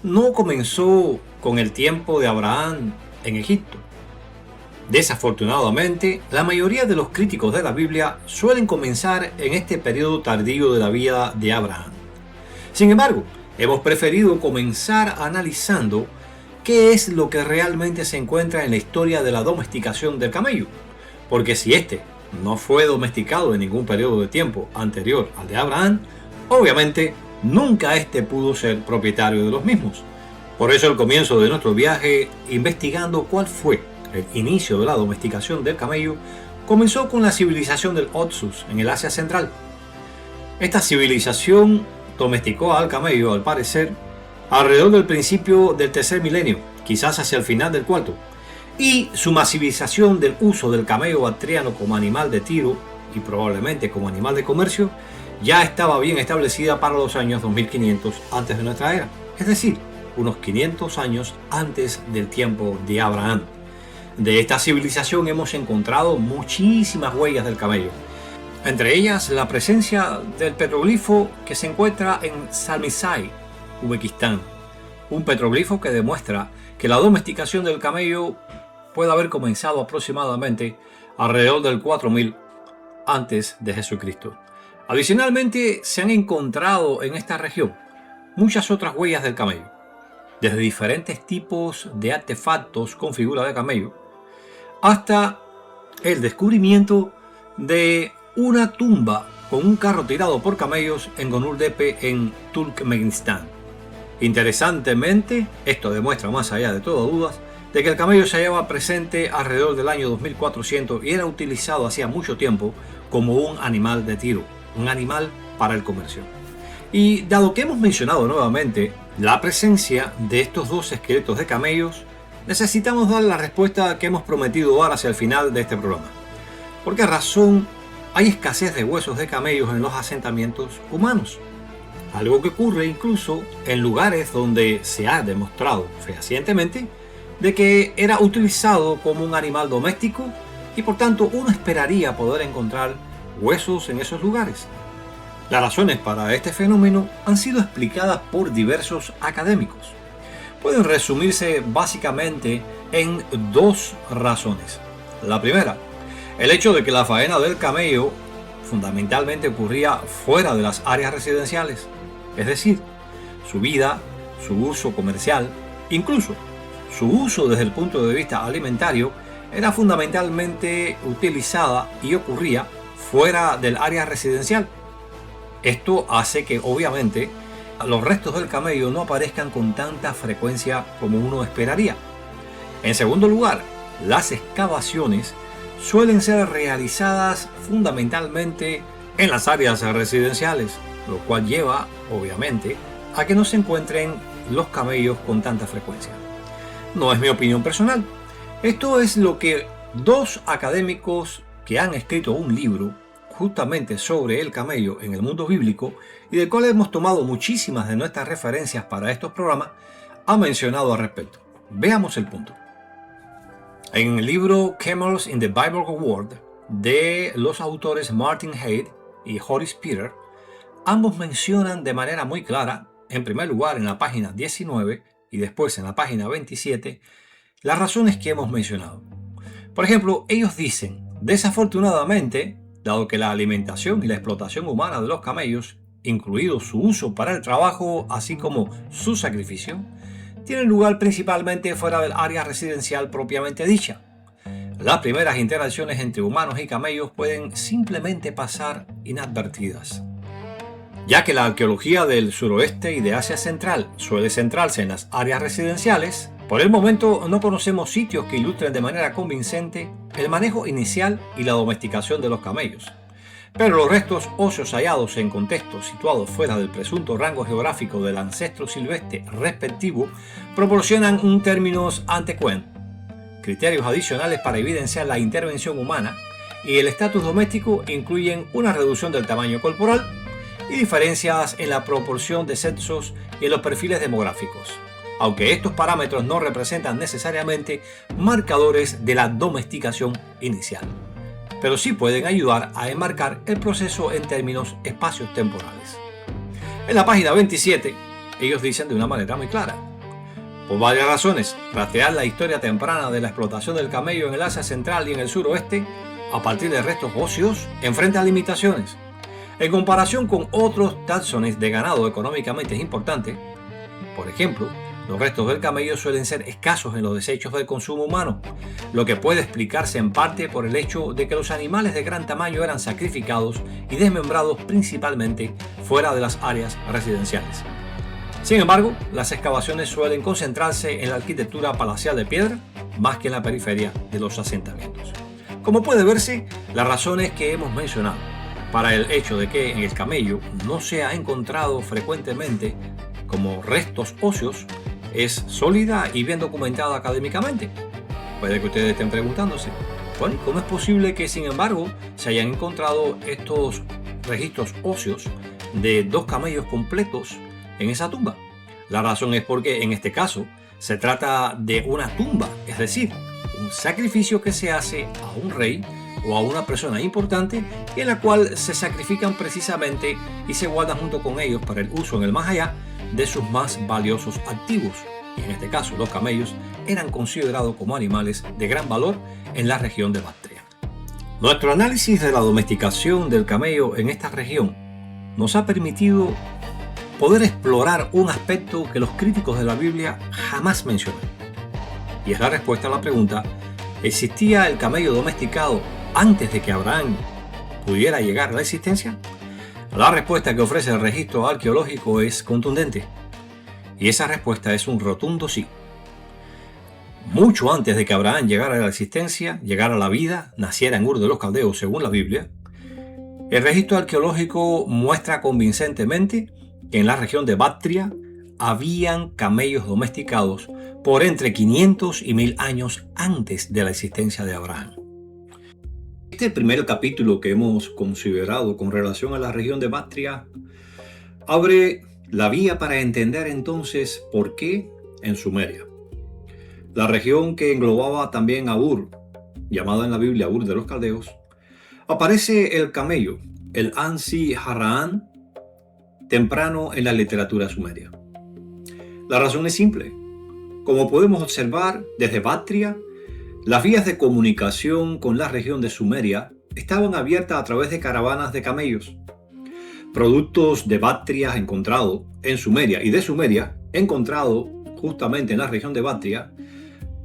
no comenzó con el tiempo de Abraham en Egipto. Desafortunadamente, la mayoría de los críticos de la Biblia suelen comenzar en este periodo tardío de la vida de Abraham. Sin embargo, hemos preferido comenzar analizando qué es lo que realmente se encuentra en la historia de la domesticación del camello, porque si este no fue domesticado en ningún periodo de tiempo anterior al de Abraham, obviamente nunca este pudo ser propietario de los mismos. Por eso el comienzo de nuestro viaje, investigando cuál fue el inicio de la domesticación del camello, comenzó con la civilización del Oxus en el Asia Central. Esta civilización domesticó al camello, al parecer, alrededor del principio del tercer milenio, quizás hacia el final del cuarto, y su masivización del uso del camello bactriano como animal de tiro y probablemente como animal de comercio ya estaba bien establecida para los años 2500 antes de nuestra era, es decir, unos 500 años antes del tiempo de Abraham. De esta civilización hemos encontrado muchísimas huellas del camello, entre ellas la presencia del petroglifo que se encuentra en Salmisai, Uzbekistán, un petroglifo que demuestra que la domesticación del camello puede haber comenzado aproximadamente alrededor del 4000 antes de Jesucristo. Adicionalmente, se han encontrado en esta región muchas otras huellas del camello, desde diferentes tipos de artefactos con figura de camello, hasta el descubrimiento de una tumba con un carro tirado por camellos en Gonur-Tepe, en Turkmenistán. Interesantemente, esto demuestra más allá de todas dudas de que el camello se hallaba presente alrededor del año 2400 y era utilizado hacía mucho tiempo como un animal de tiro, un animal para el comercio. Y dado que hemos mencionado nuevamente la presencia de estos dos esqueletos de camellos, necesitamos dar la respuesta que hemos prometido dar hacia el final de este programa. ¿Por qué razón hay escasez de huesos de camellos en los asentamientos humanos? Algo que ocurre incluso en lugares donde se ha demostrado fehacientemente de que era utilizado como un animal doméstico y por tanto uno esperaría poder encontrar huesos en esos lugares. Las razones para este fenómeno han sido explicadas por diversos académicos. Pueden resumirse básicamente en dos razones. La primera, el hecho de que la faena del camello fundamentalmente ocurría fuera de las áreas residenciales, es decir, su vida, su uso comercial, incluso su uso desde el punto de vista alimentario, era fundamentalmente utilizada y ocurría fuera del área residencial. Esto hace que obviamente los restos del camello no aparezcan con tanta frecuencia como uno esperaría. En segundo lugar, las excavaciones suelen ser realizadas fundamentalmente en las áreas residenciales, lo cual lleva obviamente a que no se encuentren los camellos con tanta frecuencia. No es mi opinión personal. Esto es lo que dos académicos que han escrito un libro justamente sobre el camello en el mundo bíblico y del cual hemos tomado muchísimas de nuestras referencias para estos programas, han mencionado al respecto. Veamos el punto. En el libro Camels in the Bible World de los autores Martin Haid y Horace Peter, ambos mencionan de manera muy clara, en primer lugar en la página 19 y después en la página 27, las razones que hemos mencionado. Por ejemplo, ellos dicen, desafortunadamente, dado que la alimentación y la explotación humana de los camellos, incluido su uso para el trabajo, así como su sacrificio, tienen lugar principalmente fuera del área residencial propiamente dicha. Las primeras interacciones entre humanos y camellos pueden simplemente pasar inadvertidas. Ya que la arqueología del suroeste y de Asia Central suele centrarse en las áreas residenciales, por el momento no conocemos sitios que ilustren de manera convincente el manejo inicial y la domesticación de los camellos. Pero los restos óseos hallados en contextos situados fuera del presunto rango geográfico del ancestro silvestre respectivo proporcionan un términos ante quem, criterios adicionales para evidenciar la intervención humana, y el estatus doméstico incluyen una reducción del tamaño corporal y diferencias en la proporción de sexos y en los perfiles demográficos, aunque estos parámetros no representan necesariamente marcadores de la domesticación inicial, pero sí pueden ayudar a enmarcar el proceso en términos espacios temporales. En la página 27, ellos dicen de una manera muy clara: por varias razones, rastrear la historia temprana de la explotación del camello en el Asia Central y en el suroeste, a partir de restos óseos, enfrenta limitaciones. En comparación con otros táxones de ganado económicamente importante, por ejemplo, los restos del camello suelen ser escasos en los desechos del consumo humano, lo que puede explicarse en parte por el hecho de que los animales de gran tamaño eran sacrificados y desmembrados principalmente fuera de las áreas residenciales. Sin embargo, las excavaciones suelen concentrarse en la arquitectura palacial de piedra más que en la periferia de los asentamientos. Como puede verse, las razones que hemos mencionado para el hecho de que en el camello no se ha encontrado frecuentemente como restos óseos es sólida y bien documentada académicamente. Puede que ustedes estén preguntándose, bueno, ¿cómo es posible que sin embargo se hayan encontrado estos registros óseos de dos camellos completos en esa tumba? La razón es porque en este caso se trata de una tumba, es decir, un sacrificio que se hace a un rey o a una persona importante, y en la cual se sacrifican precisamente y se guardan junto con ellos para el uso en el más allá de sus más valiosos activos, y en este caso los camellos eran considerados como animales de gran valor en la región de Bactria. Nuestro análisis de la domesticación del camello en esta región nos ha permitido poder explorar un aspecto que los críticos de la Biblia jamás mencionan, y es la respuesta a la pregunta: ¿existía el camello domesticado antes de que Abraham pudiera llegar a la existencia? La respuesta que ofrece el registro arqueológico es contundente, y esa respuesta es un rotundo sí. mucho antes de que Abraham llegara a la existencia, llegara a la vida, naciera en Ur de los Caldeos según la Biblia, el registro arqueológico muestra convincentemente que en la región de Bactria habían camellos domesticados por entre 500 y 1000 años antes de la existencia de Abraham. Este primer capítulo que hemos considerado con relación a la región de Bactria abre la vía para entender entonces por qué en Sumeria, la región que englobaba también a Ur, llamada en la Biblia Ur de los Caldeos, aparece el camello, el Ansi Harraan, temprano en la literatura sumeria. La razón es simple. Como podemos observar, desde Bactria, las vías de comunicación con la región de Sumeria estaban abiertas a través de caravanas de camellos. Productos de Bactria encontrados en Sumeria y de Sumeria encontrados justamente en la región de Bactria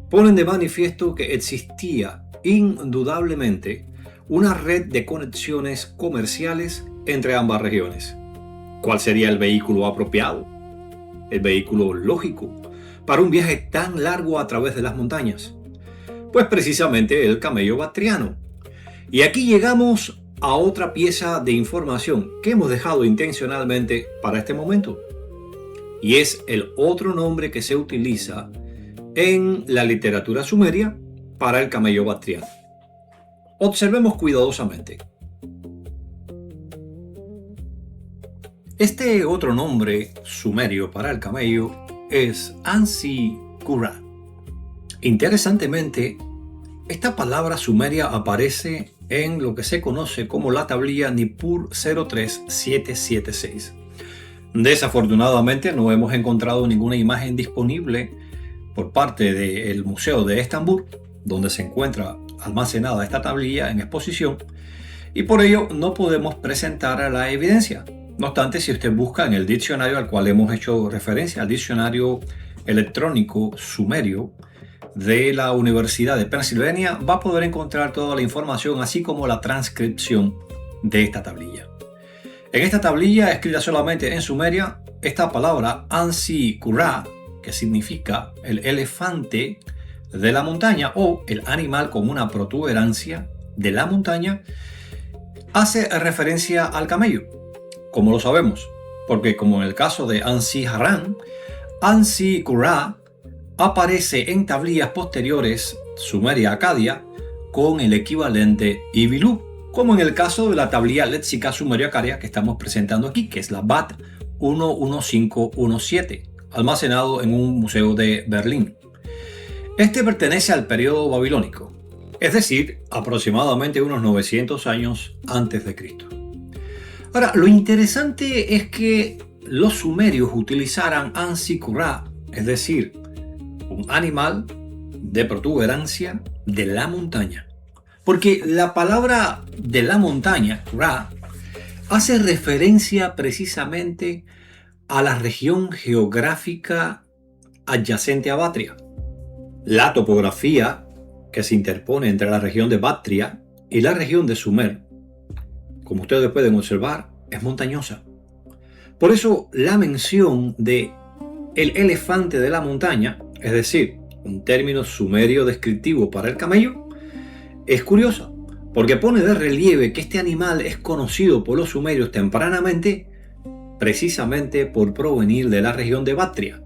ponen de manifiesto que existía indudablemente una red de conexiones comerciales entre ambas regiones. ¿Cuál sería el vehículo apropiado? El vehículo lógico para un viaje tan largo a través de las montañas. Pues precisamente el camello bactriano. Y aquí llegamos a otra pieza de información que hemos dejado intencionalmente para este momento. Y es el otro nombre que se utiliza en la literatura sumeria para el camello bactriano. Observemos cuidadosamente. Este otro nombre sumerio para el camello es Ansi Qurra. Interesantemente, esta palabra sumeria aparece en lo que se conoce como la tablilla Nippur 03776. Desafortunadamente no hemos encontrado ninguna imagen disponible por parte del Museo de Estambul, donde se encuentra almacenada esta tablilla en exposición, y por ello no podemos presentar la evidencia. No obstante, si usted busca en el diccionario al cual hemos hecho referencia, al diccionario electrónico sumerio de la Universidad de Pensilvania, va a poder encontrar toda la información, así como la transcripción de esta tablilla. En esta tablilla, escrita solamente en sumeria, esta palabra Ansi Qurra, que significa el elefante de la montaña o el animal con una protuberancia de la montaña, hace referencia al camello. ¿Cómo lo sabemos? Porque como en el caso de Ansi Harraan, Ansi Qurra aparece en tablillas posteriores Sumeria-Acadia con el equivalente Ibilú, como en el caso de la tablilla léxica sumerio-acadia que estamos presentando aquí, que es la BAT 11517, almacenado en un museo de Berlín. Este pertenece al periodo babilónico, es decir, aproximadamente unos 900 años antes de Cristo. Ahora, lo interesante es que los sumerios utilizaran Ansi Qurra, es decir, un animal de protuberancia de la montaña. Porque la palabra de la montaña, Qurra, hace referencia precisamente a la región geográfica adyacente a Bactria. La topografía que se interpone entre la región de Bactria y la región de Sumer, como ustedes pueden observar, es montañosa. Por eso la mención de el elefante de la montaña, es decir, un término sumerio descriptivo para el camello, es curiosa, porque pone de relieve que este animal es conocido por los sumerios tempranamente, precisamente por provenir de la región de Bactria.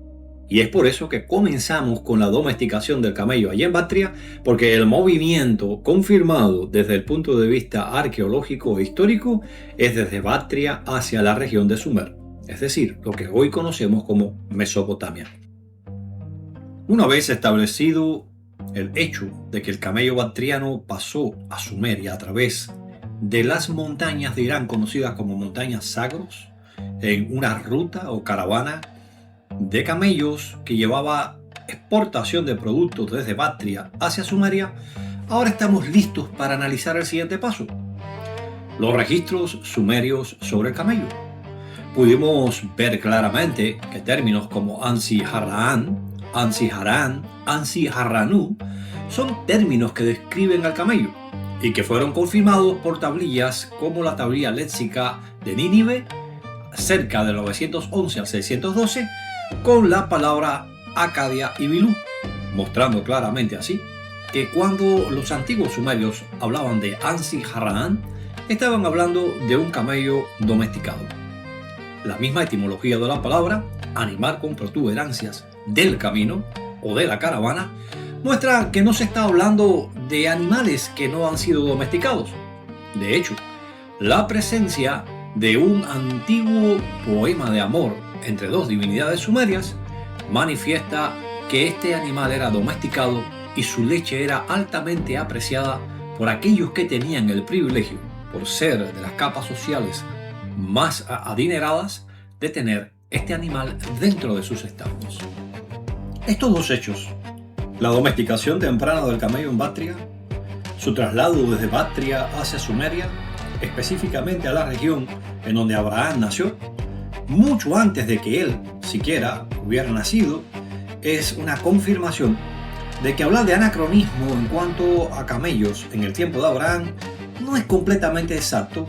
Y es por eso que comenzamos con la domesticación del camello allí en Bactria, porque el movimiento confirmado desde el punto de vista arqueológico e histórico es desde Bactria hacia la región de Sumer, es decir, lo que hoy conocemos como Mesopotamia. Una vez establecido el hecho de que el camello bactriano pasó a Sumeria a través de las montañas de Irán conocidas como montañas Zagros, en una ruta o caravana de camellos que llevaba exportación de productos desde Bactria hacia Sumeria, ahora estamos listos para analizar el siguiente paso: los registros sumerios sobre el camello. Pudimos ver claramente que términos como Ansi Harraan, Ansi Harraan, Ansi Harranu son términos que describen al camello y que fueron confirmados por tablillas como la tablilla léxica de Nínive cerca del 911 al 612 con la palabra Acadia y Bilú. mostrando claramente así que cuando los antiguos sumerios hablaban de Ansi Haraan, estaban hablando de un camello domesticado. La misma etimología de la palabra, animal con protuberancias del camino o de la caravana, muestra que no se está hablando de animales que no han sido domesticados. De hecho, la presencia de un antiguo poema de amor entre dos divinidades sumerias manifiesta que este animal era domesticado y su leche era altamente apreciada por aquellos que tenían el privilegio, por ser de las capas sociales más adineradas, de tener este animal dentro de sus establos. Estos dos hechos, la domesticación temprana del camello en Bactria, su traslado desde Bactria hacia Sumeria, específicamente a la región en donde Abraham nació, mucho antes de que él siquiera hubiera nacido, es una confirmación de que hablar de anacronismo en cuanto a camellos en el tiempo de Abraham no es completamente exacto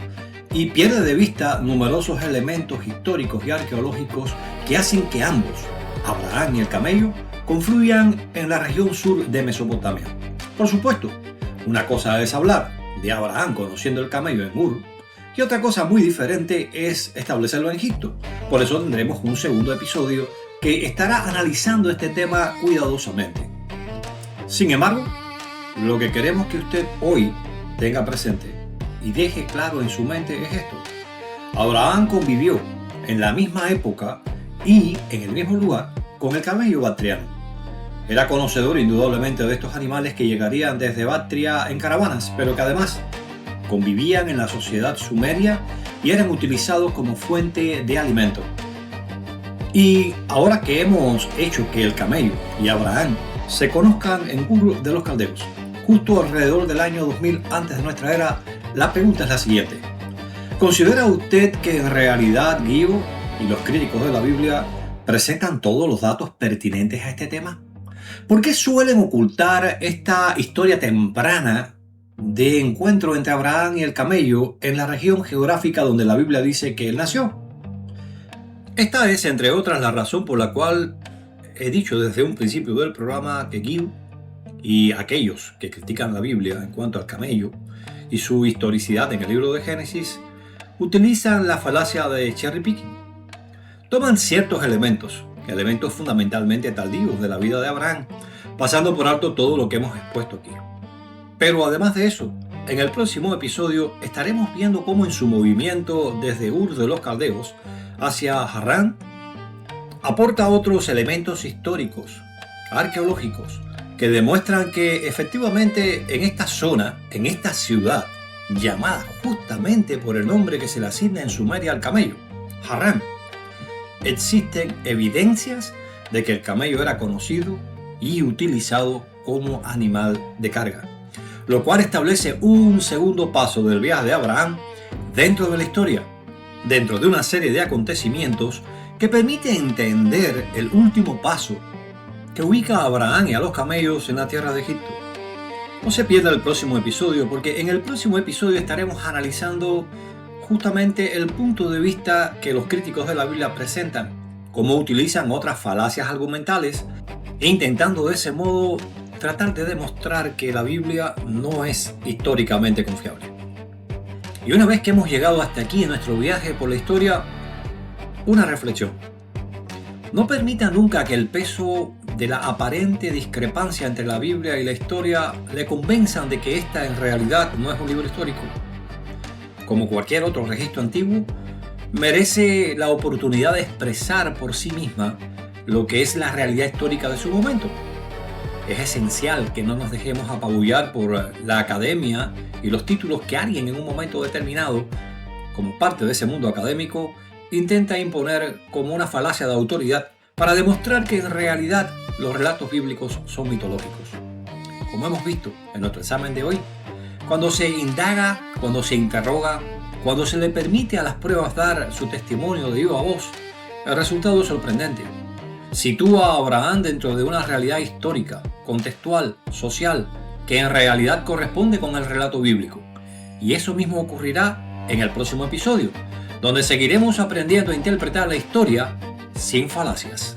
y pierde de vista numerosos elementos históricos y arqueológicos que hacen que ambos, Abraham y el camello, confluyan en la región sur de Mesopotamia. Por supuesto, una cosa es hablar de Abraham conociendo el camello en Ur, y otra cosa muy diferente es establecerlo en Egipto. Por eso tendremos un segundo episodio que estará analizando este tema cuidadosamente. Sin embargo, lo que queremos que usted hoy tenga presente y deje claro en su mente es esto. Abraham convivió en la misma época y en el mismo lugar con el camello bactriano. Era conocedor indudablemente de estos animales que llegarían desde Bactria en caravanas, pero que además convivían en la sociedad sumeria y eran utilizados como fuente de alimento. Y ahora que hemos hecho que el camello y Abraham se conozcan en Ur de los Caldeos, justo alrededor del año 2000 antes de nuestra era, la pregunta es la siguiente. ¿Considera usted que en realidad Guío y los críticos de la Biblia presentan todos los datos pertinentes a este tema? ¿Por qué suelen ocultar esta historia temprana de encuentro entre Abraham y el camello en la región geográfica donde la Biblia dice que él nació? Esta es, entre otras, la razón por la cual he dicho desde un principio del programa que Guío y aquellos que critican la Biblia en cuanto al camello y su historicidad en el libro de Génesis utilizan la falacia de cherry picking. Toman ciertos elementos fundamentalmente tardíos de la vida de Abraham, pasando por alto todo lo que hemos expuesto aquí. Pero además de eso, en el próximo episodio estaremos viendo cómo en su movimiento desde Ur de los Caldeos hacia Harán, aporta otros elementos históricos, arqueológicos, que demuestran que efectivamente en esta zona, en esta ciudad, llamada justamente por el nombre que se le asigna en Sumeria al camello, Harán, existen evidencias de que el camello era conocido y utilizado como animal de carga, lo cual establece un segundo paso del viaje de Abraham dentro de la historia, dentro de una serie de acontecimientos que permite entender el último paso que ubica a Abraham y a los camellos en la tierra de Egipto. No se pierda el próximo episodio, porque en el próximo episodio estaremos analizando justamente el punto de vista que los críticos de la Biblia presentan, cómo utilizan otras falacias argumentales, intentando de ese modo tratar de demostrar que la Biblia no es históricamente confiable. Y una vez que hemos llegado hasta aquí en nuestro viaje por la historia, una reflexión. No permita nunca que el peso de la aparente discrepancia entre la Biblia y la historia le convenzan de que esta en realidad no es un libro histórico. Como cualquier otro registro antiguo, merece la oportunidad de expresar por sí misma lo que es la realidad histórica de su momento. Es esencial que no nos dejemos apabullar por la academia y los títulos que alguien en un momento determinado, como parte de ese mundo académico, intenta imponer como una falacia de autoridad para demostrar que en realidad los relatos bíblicos son mitológicos. Como hemos visto en nuestro examen de hoy, cuando se indaga, cuando se interroga, cuando se le permite a las pruebas dar su testimonio de viva voz, el resultado es sorprendente. Sitúa a Abraham dentro de una realidad histórica, contextual, social, que en realidad corresponde con el relato bíblico. Y eso mismo ocurrirá en el próximo episodio, donde seguiremos aprendiendo a interpretar la historia sin falacias.